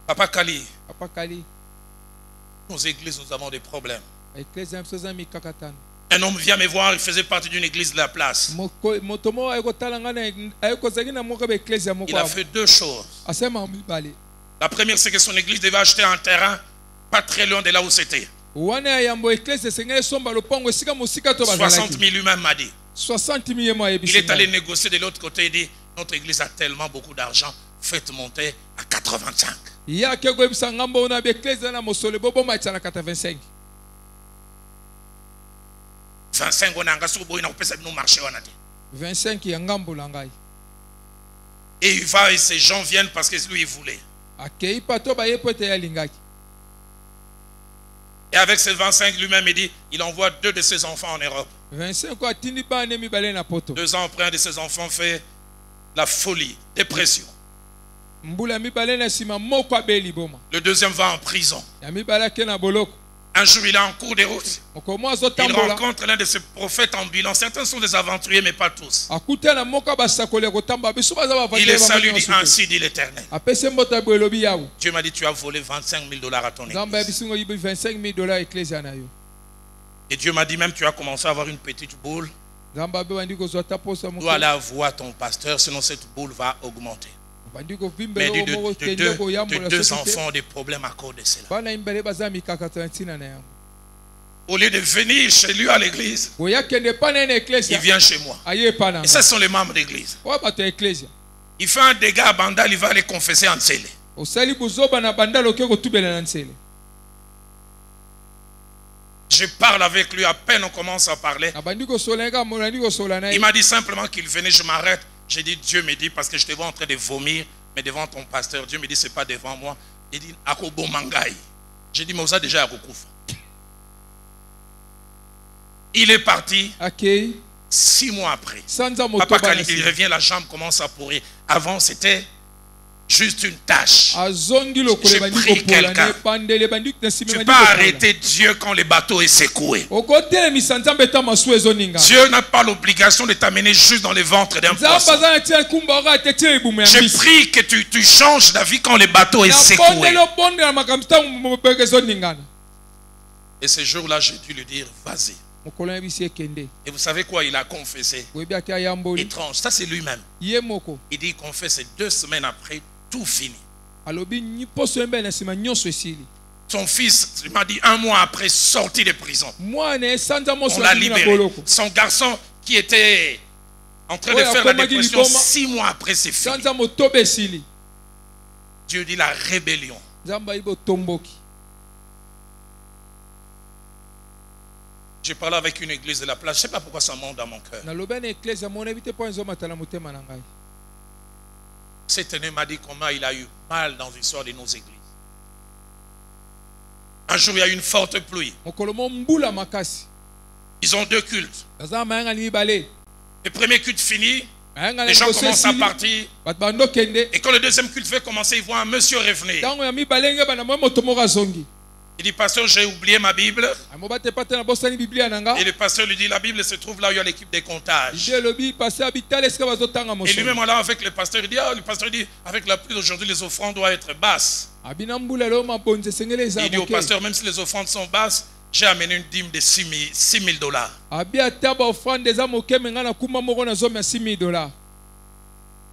Papa Kali. Nos églises, nous avons des problèmes. Un homme vient me voir, il faisait partie d'une église de la place. Il a fait deux choses. La première, c'est que son église devait acheter un terrain pas très loin de là où c'était. 60 000 lui-même m'a dit. Il est allé négocier de l'autre côté, il dit, notre église a tellement beaucoup d'argent, faites monter à 85. 25 et il va et ces gens viennent parce que lui il voulait. Et avec ces 25 lui-même il dit, il envoie 2 de ses enfants en Europe. 2 ans après, un de ses enfants fait la folie, dépression. Le deuxième va en prison. Un jour, il est en cours de route. Il rencontre l'un de ses prophètes ambulants. Certains sont des aventuriers, mais pas tous. Il les salue, dit, ainsi dit l'Éternel. Dieu m'a dit, tu as volé 25 000 $ à ton église. Et Dieu m'a dit même, tu as commencé à avoir une petite boule. Tu dois aller voir ton pasteur, sinon cette boule va augmenter. Mais de 2 enfants ont des problèmes à cause de cela. Au lieu de venir chez lui à l'église, il vient chez moi. Et ce sont les membres d'église. Il fait un dégât à Bandal, il va les confesser en Nsele. Je parle avec lui, à peine on commence à parler. Il m'a dit simplement qu'il venait, je m'arrête. J'ai dit, Dieu me dit, parce que je te vois en train de vomir, mais devant ton pasteur, Dieu me dit, c'est pas devant moi. Il dit, Akobo Mangai. J'ai dit, mais vous avez déjà Akokouf. Il est parti. 6 mois après. Papa, quand il revient, la jambe commence à pourrir. Avant, c'était juste une tâche. J'ai pris quelqu'un. Tu ne peux pas arrêter Dieu quand le bateau est secoué. Dieu n'a pas l'obligation de t'amener juste dans le ventre d'un poisson. Je prie que tu changes d'avis quand le bateau est secoué. Et ce jour-là, j'ai dû lui dire, vas-y. Et vous savez quoi, il a confessé. Étrange, ça c'est lui-même. Il dit, il confesse 2 semaines après, tout fini. Son fils, il m'a dit 1 mois après, sorti de prison. On l'a libéré. Son garçon qui était en train de faire la dépression, 6 mois après, c'est fini. Dieu dit la rébellion. J'ai parlé avec une église de la place. Je ne sais pas pourquoi ça monte dans mon cœur. Cet année m'a dit comment il a eu mal dans l'histoire de nos églises. Un jour, il y a eu une forte pluie. Ils ont 2 cultes. Le premier culte fini, les gens commencent à partir. Et quand le deuxième culte fait commencer, ils voient un monsieur revenir. Il dit, pasteur, j'ai oublié ma Bible. Et le pasteur lui dit, la Bible se trouve là où il y a l'équipe des comptages. Et lui-même là avec le pasteur, il dit, le pasteur dit, avec la pluie d'aujourd'hui, les offrandes doivent être basses. Il dit au pasteur, même si les offrandes sont basses, j'ai amené une dîme de $6,000.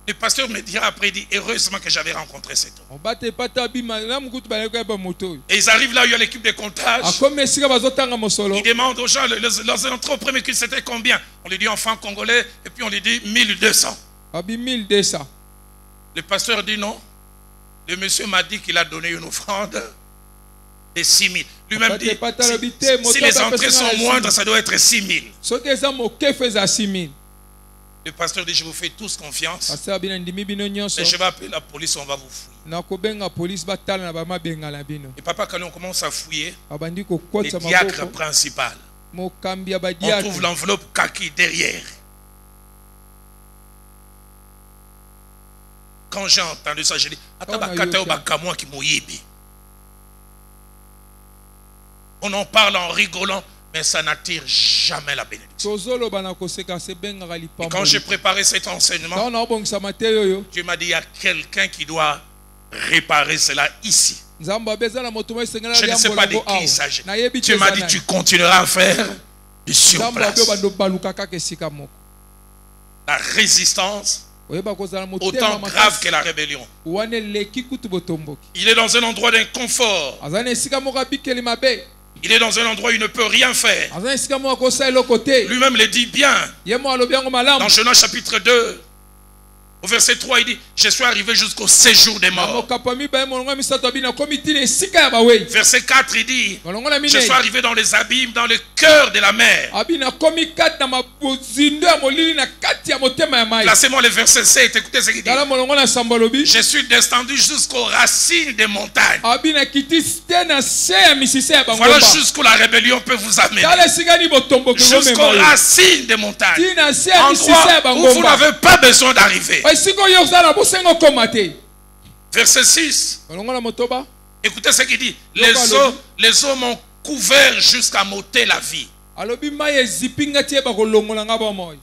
Le pasteur me dira après, il dit, heureusement que j'avais rencontré cet homme. Et ils arrivent là où il y a l'équipe de comptage. Ils demandent aux gens, leurs entrées au premier culte, c'était combien? On lui dit en francs congolais, et puis on lui dit 1200. Le pasteur dit non. Le monsieur m'a dit qu'il a donné une offrande de 6,000. Lui-même dit, si les entrées sont moindres, ça doit être 6,000. Le pasteur dit, je vous fais tous confiance. Et je vais appeler la police, on va vous fouiller. Et papa, quand on commence à fouiller, le diacre principal, on trouve l'enveloppe kaki derrière. Quand j'ai entendu ça, j'ai dit, on en parle en rigolant, mais ça n'attire jamais la bénédiction. Et quand j'ai préparé cet enseignement, Dieu m'a dit, il y a quelqu'un qui doit réparer cela ici. Je ne sais pas de qui il s'agit. Dieu m'a dit, tu continueras à faire du surplace. La résistance, autant grave que la rébellion. Il est dans un endroit d'inconfort. Il est dans un endroit où il ne peut rien faire. Lui-même le dit bien. Dans Jonas chapitre 2, au verset 3, il dit, je suis arrivé jusqu'au séjour des morts. Verset 4, il dit, je suis arrivé dans les abîmes, dans le cœur de la mer. Placez-moi le verset 7, écoutez ce qu'il dit. Je suis descendu jusqu'aux racines des montagnes. Voilà jusqu'où la rébellion peut vous amener. Jusqu'aux racines des montagnes. Endroit où vous n'avez pas besoin d'arriver. Verset 6. Écoutez ce qu'il dit. Les eaux m'ont couvert jusqu'à m'ôter la vie.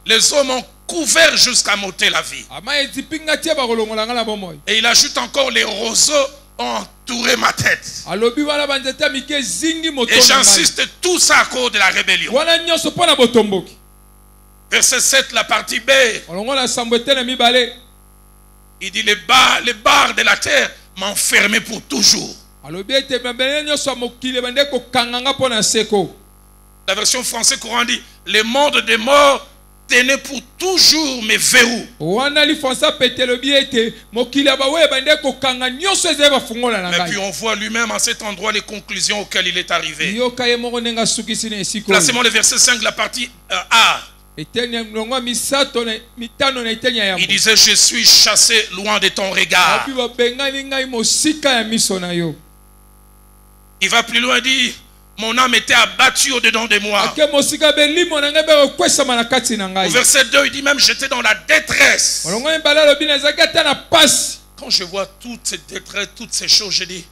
Les eaux m'ont couvert jusqu'à m'ôter la vie. Et il ajoute encore, les roseaux ont entouré ma tête. Et j'insiste, tout ça à cause de la rébellion. Verset 7, la partie B. Il dit, les barres de la terre m'ont fermé pour toujours. La version française courant dit, les mondes des morts tenaient pour toujours mes verrous. Mais puis on voit lui-même à cet endroit les conclusions auxquelles il est arrivé. Placez-moi le verset 5, la partie A. Il disait, je suis chassé loin de ton regard. Il va plus loin, il dit, mon âme était abattue au-dedans de moi. Au verset 2, il dit même, j'étais dans la détresse. Quand je vois toute cette détresse, toutes ces choses, je dis,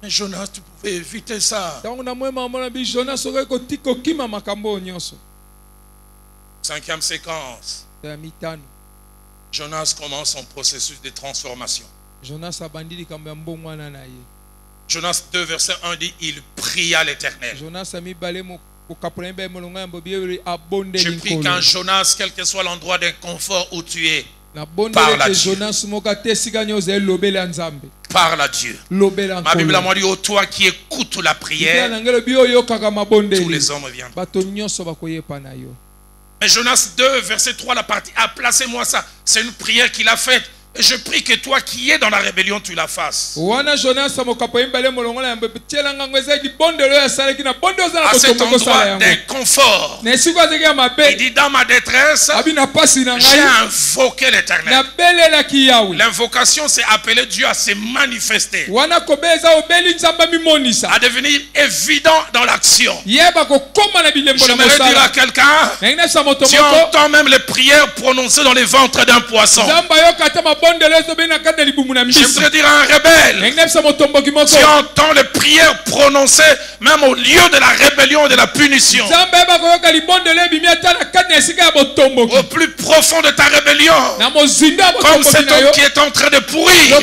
mais Jonas, tu pouvais éviter ça. 5e séquence. Jonas commence son processus de transformation. Jonas 2 verset 1 dit, il pria l'Éternel. Je prie qu'un Jonas, quel que soit l'endroit d'inconfort où tu es, parle à Dieu. Parle à Dieu. Ma Bible m'a dit, ô toi qui écoutes la prière, tous les hommes viendront. Mais Jonas 2, verset 3, la partie A, placez-moi ça. C'est une prière qu'il a faite Et je prie que toi qui es dans la rébellion, tu la fasses. À cet endroit d'inconfort, il dit dans ma détresse, j'ai invoqué l'Éternel. L'invocation, c'est appeler Dieu à se manifester, à devenir évident dans l'action. J'aimerais dire à quelqu'un, tu entends même les prières prononcées dans les ventres d'un poisson. Je voudrais dire à un rebelle, tu entends les prières prononcées même au lieu de la rébellion et de la punition. Au plus profond de ta rébellion, comme cet homme qui est en train de pourrir,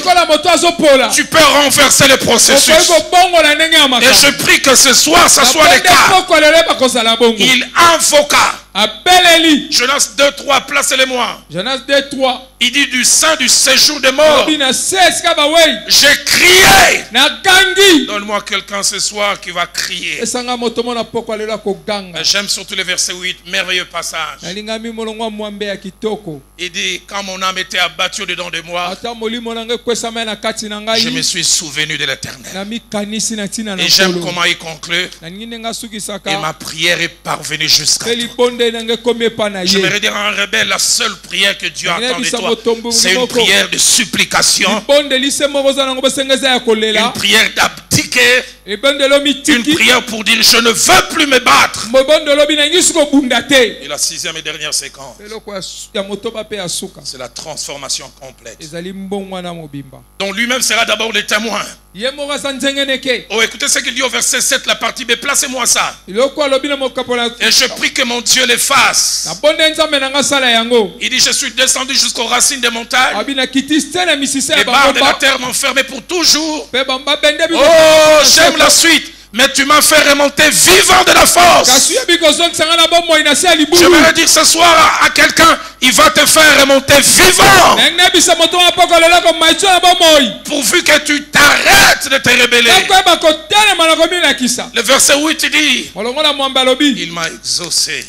tu peux renverser le processus. Et je prie que ce soir, ça soit le cas. Il invoqua. Jonas 2:3, placez-les-moi. Jonas 2:3. Il dit du sein du séjour des morts. J'ai crié. Donne-moi quelqu'un ce soir qui va crier. J'aime surtout le verset 8, merveilleux passage. Il dit, quand mon âme était abattue dedans de moi, je me suis souvenu de l'Éternel. Et j'aime comment il conclut. Et ma prière est parvenue jusqu'à toi. J'aimerais dire à un rebelle, la seule prière que Dieu attend de toi, c'est une prière de supplication, une prière d'abdiquer, une prière pour dire je ne veux plus me battre. Et la sixième et dernière séquence, c'est la transformation complète, dont lui-même sera d'abord le témoin. Oh, écoutez ce qu'il dit au verset 7, la partie B, placez-moi ça. Et je prie que mon Dieu les fasse. Il dit, je suis descendu jusqu'aux racines des montagnes. Les barres de la terre m'ont fermé pour toujours. Oh, j'aime la suite. Mais tu m'as fait remonter vivant de la force. Je vais dire ce soir à quelqu'un, il va te faire remonter vivant. Pourvu que tu t'arrêtes de te rebeller. Le verset 8 dit, il m'a exaucé.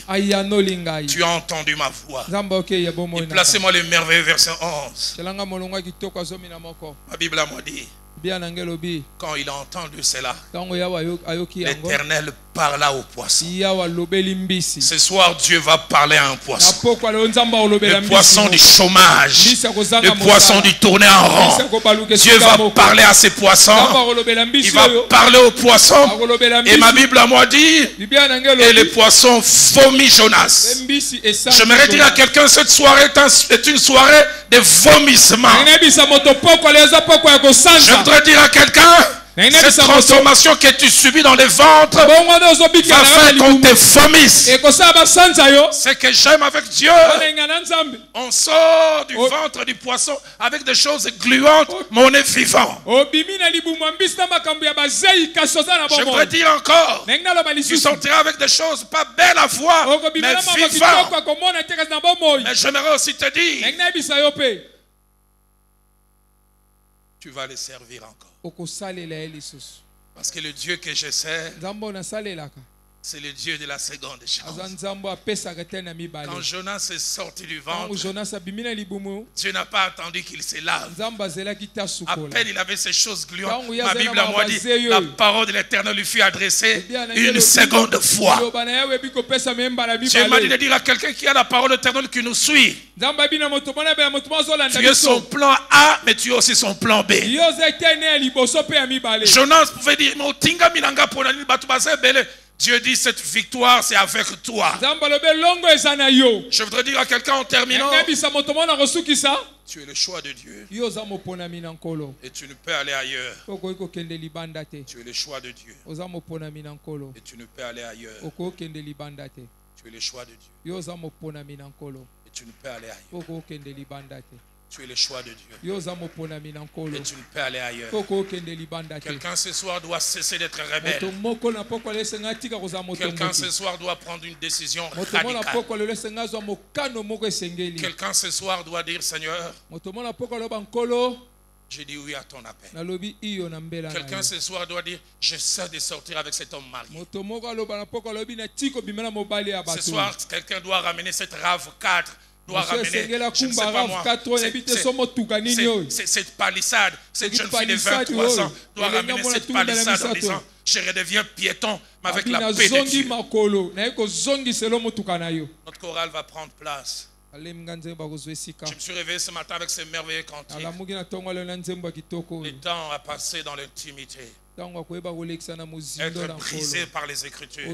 Tu as entendu ma voix. Et placez-moi le merveilleux verset 11. Ma Bible a dit, quand il a entendu cela, l'Éternel parla au poisson. Ce soir, Dieu va parler à un poisson. Le poisson du chômage, le poisson du tourner en rond. Dieu va parler à ces poissons. Il va parler aux poissons. Et ma Bible à moi dit, et les poissons vomit Jonas. J'aimerais dire à quelqu'un, cette soirée est une soirée de vomissement. Je voudrais dire à quelqu'un, cette transformation que tu subis dans les ventres va faire qu'on te vomisse. Ce que j'aime avec Dieu, on sort du ventre du poisson avec des choses gluantes, mais on est vivant. Je voudrais dire encore, tu sortiras avec des choses pas belles à voir, mais vivantes. Mais j'aimerais aussi te dire, tu vas les servir encore. Parce que le Dieu que je sers, c'est le Dieu de la seconde chance. Quand Jonas est sorti du ventre, Dieu n'a pas attendu qu'il se lave. À peine il avait ces choses gluantes, ma Bible à moi dit, la parole de l'Éternel lui fut adressée une seconde fois. Dieu m'a dit de dire à quelqu'un qui a la parole de l'Éternel qui nous suit, tu es son plan A, mais tu es aussi son plan B. Jonas pouvait dire, Dieu dit, cette victoire, c'est avec toi. Je voudrais dire à quelqu'un en terminant, tu es le choix de Dieu. Et tu ne peux aller ailleurs. Tu es le choix de Dieu. Et tu ne peux aller ailleurs. Tu es le choix de Dieu. Et tu ne peux aller ailleurs. Tu es le choix de Dieu. Et tu ne peux aller ailleurs. Quelqu'un ce soir doit cesser d'être rebelle. Quelqu'un ce soir doit prendre une décision radicale. Quelqu'un ce soir doit dire, Seigneur, j'ai dit oui à ton appel. Quelqu'un ce soir doit dire, j'essaie de sortir avec cet homme marié. Ce soir, quelqu'un doit ramener cette RAV 4 doit ramener, je ne sais pas moi, cette palissade, cette jeune fille de 23 ans doit ramener cette palissade en disant, je redeviens piéton, mais avec la paix de Dieu. Notre chorale va prendre place. Je me suis réveillé ce matin avec ces merveilleux cantiques. Le temps a passé dans l'intimité. Être brisé par les Écritures.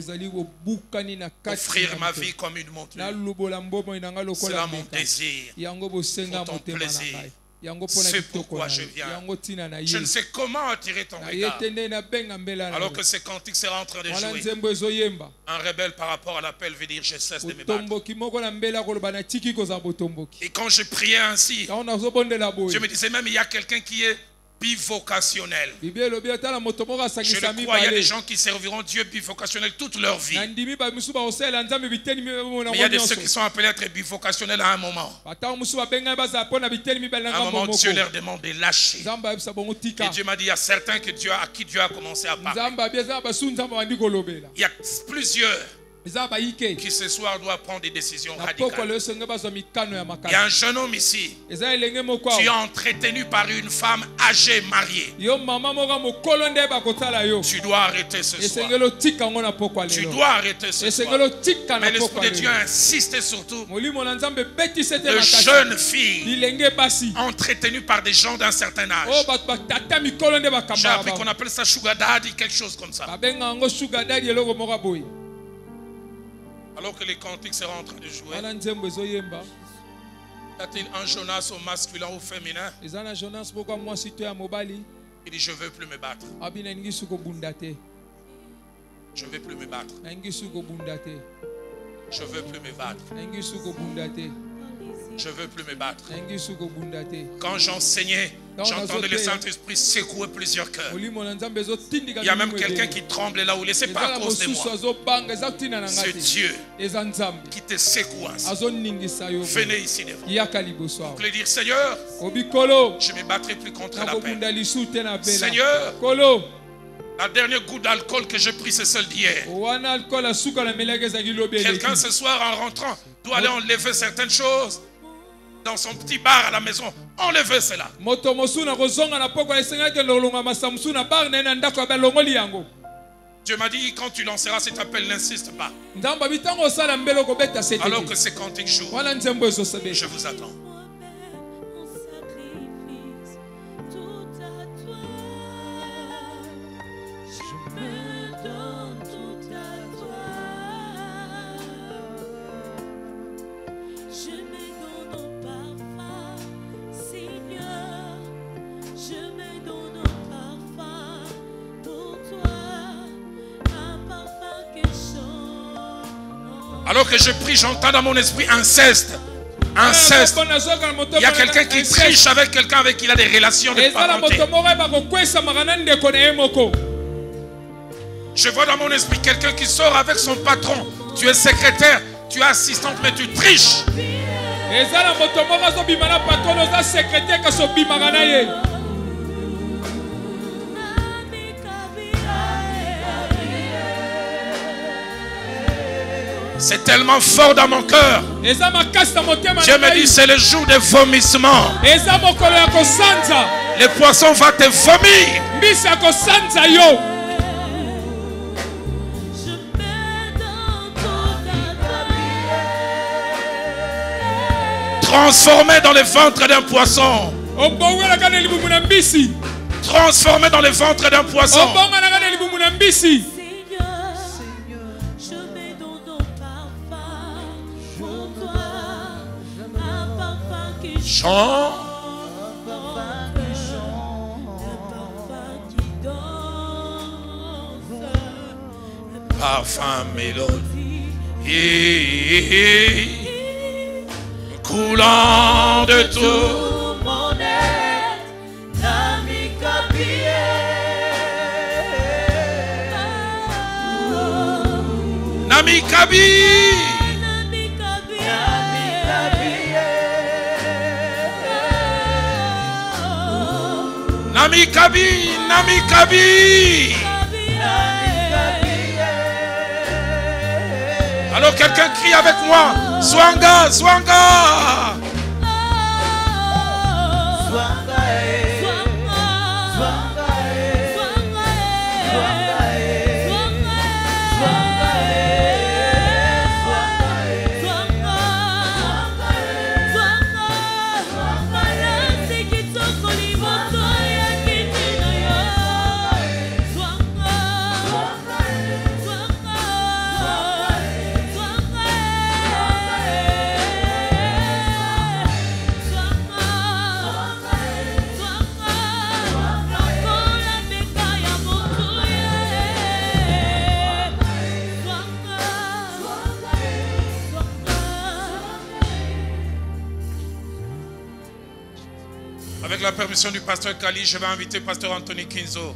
Offrir ma vie comme une monture. C'est là mon désir, pour ton plaisir. C'est pourquoi je viens. Je ne sais comment attirer ton regard. Alors que ces cantiques sera en train de jouer. Un rebelle par rapport à l'appel veut dire je cesse de me battre. Et quand je priais ainsi, je me disais même il y a quelqu'un qui est bivocationnel. Je le crois, il y a des gens qui serviront Dieu bivocationnel toute leur vie. Mais il y a de ceux qui sont appelés à être bivocationnels à un moment. À un moment, Dieu leur demande de lâcher. Et Dieu m'a dit, il y a certains à qui Dieu a commencé à parler. Il y a plusieurs qui ce soir doit prendre des décisions radicales. Il y a un jeune homme ici. Tu es entretenu par une femme âgée mariée. Tu dois arrêter ce soir. Tu dois arrêter ce soir. Mais l'Esprit de Dieu insiste surtout. De jeunes filles entretenues par des gens d'un certain âge. J'ai appris qu'on appelle ça sugar daddy, quelque chose comme ça. Alors que les cantiques seront en train de jouer, y a-t-il un Jonas au masculin ou féminin? Il dit je ne veux plus me battre. Je ne veux plus me battre. Je ne veux plus me battre. Je ne veux plus me battre. Quand j'enseignais, j'entendais le Saint-Esprit secouer plusieurs cœurs. Il y a même quelqu'un qui tremble là où il est. Ce n'est pas à cause de moi. C'est Dieu qui te secoue ainsi. Venez ici devant. Vous voulez dire Seigneur, je ne me battrai plus contre la paix. Seigneur, la dernière goutte d'alcool que j'ai pris, c'est celle d'hier. Quelqu'un ce soir en rentrant doit aller enlever certaines choses dans son petit bar à la maison. Enlevez cela. Dieu m'a dit quand tu lanceras cet appel, n'insiste pas. Alors que ces cantiques jouent, je vous attends. Alors que je prie, j'entends dans mon esprit inceste. Inceste. Il y a quelqu'un qui triche avec quelqu'un avec qui il a des relations de parenté. Je vois dans mon esprit quelqu'un qui sort avec son patron. Tu es secrétaire, tu es assistante, mais tu triches. C'est tellement fort dans mon cœur. Dieu me dit c'est le jour des vomissements. Le poisson va te vomir. Transformé dans le ventre d'un poisson. Transformé dans le ventre d'un poisson. Chant. Parfum mélodie coulant de tout mon être, Nami Kabi. Nami Kabi, Nami Kabi. Alors quelqu'un crie avec moi. Zwanga, Zwanga. Avec la permission du pasteur Kali, je vais inviter pasteur Anthony Kinzo.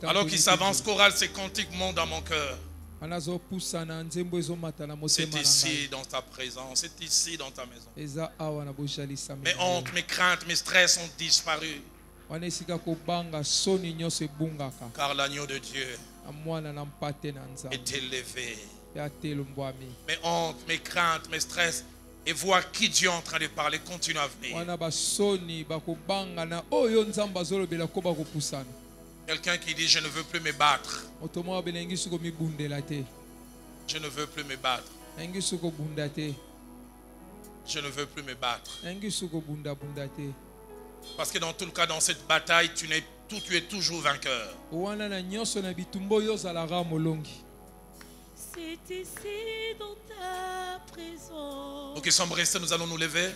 Alors qu'il s'avance, chorale, ces cantiques montent dans mon cœur. C'est ici dans ta présence, c'est ici dans ta maison. Mes hontes, mes craintes, mes stress ont disparu. Car l'agneau de Dieu est élevé. Mes hontes, mes craintes, mes stress, et voir qui Dieu est en train de parler, continue à venir. Quelqu'un qui dit: je ne veux plus me battre. Je ne veux plus me battre. Je ne veux plus me battre. Parce que dans tout le cas, dans cette bataille, tu es toujours vainqueur. C'est ici dans ta présence. Nous qui sommes restés, nous allons nous lever.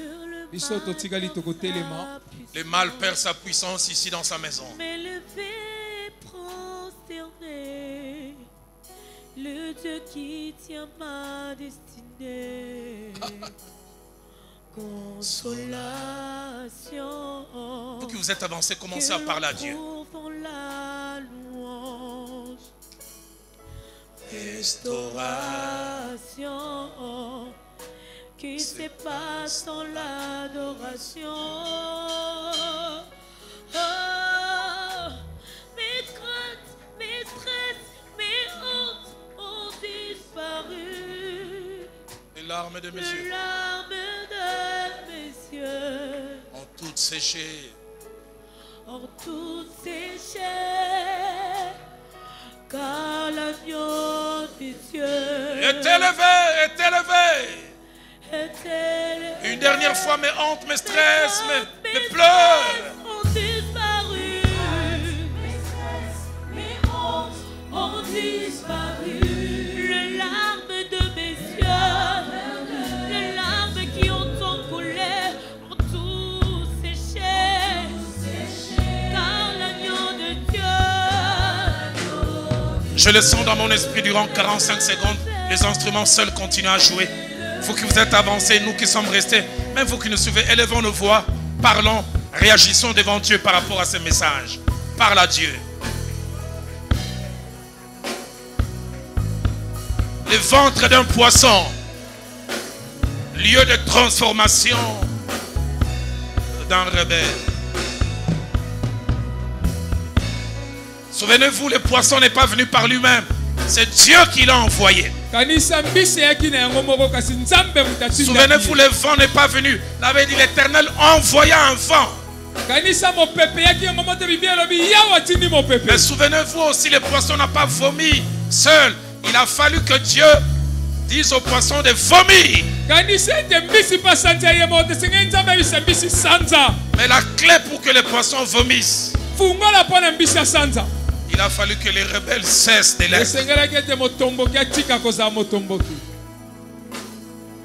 Le mal perd sa puissance ici dans sa maison. Mais levé, prosterné, le Dieu qui tient ma destinée. Consolation. Vous qui vous êtes avancés, commencez à parler à Dieu. La louange. Restauration qui se passe dans l'adoration. Oh, mes craintes, mes stress, mes hontes ont disparu. Les larmes de mes yeux, Les larmes de mes yeux ont toutes séché. Ont toutes séché. Car l'agneau de Dieu est élevé, est élevé. Une dernière fois, mes hontes, mes stress, mes pleurs ont disparu. Mes stress, mes hontes ont disparu. Les larmes de mes yeux, les larmes qui ont coulé, ont tout séché. Car l'agneau de Dieu. Je le sens dans mon esprit durant 45 secondes. Les instruments seuls continuent à jouer. Vous qui vous êtes avancés, nous qui sommes restés, même vous qui nous suivez, élevons nos voix, parlons, réagissons devant Dieu par rapport à ces messages. Parle à Dieu. Le ventre d'un poisson, lieu de transformation d'un rebelle. Souvenez-vous, le poisson n'est pas venu par lui-même. C'est Dieu qui l'a envoyé. Souvenez-vous, le vent n'est pas venu. L'avait dit l'Éternel envoya un vent. Mais souvenez-vous aussi, le poisson n'a pas vomi seul. Il a fallu que Dieu dise au poisson de vomir. Mais la clé pour que les poissons vomissent, il a fallu que les rebelles cessent de l'être.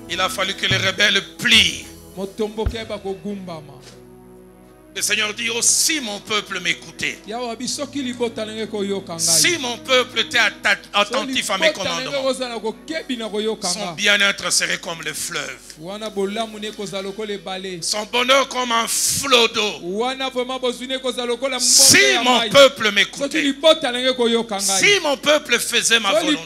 Il a fallu que les rebelles plient. Le Seigneur dit: oh, si mon peuple m'écoutait, si mon peuple était attentif à mes commandements, son bien-être serait comme le fleuve, son bonheur comme un flot d'eau. Si mon peuple m'écoutait, si mon peuple faisait ma volonté,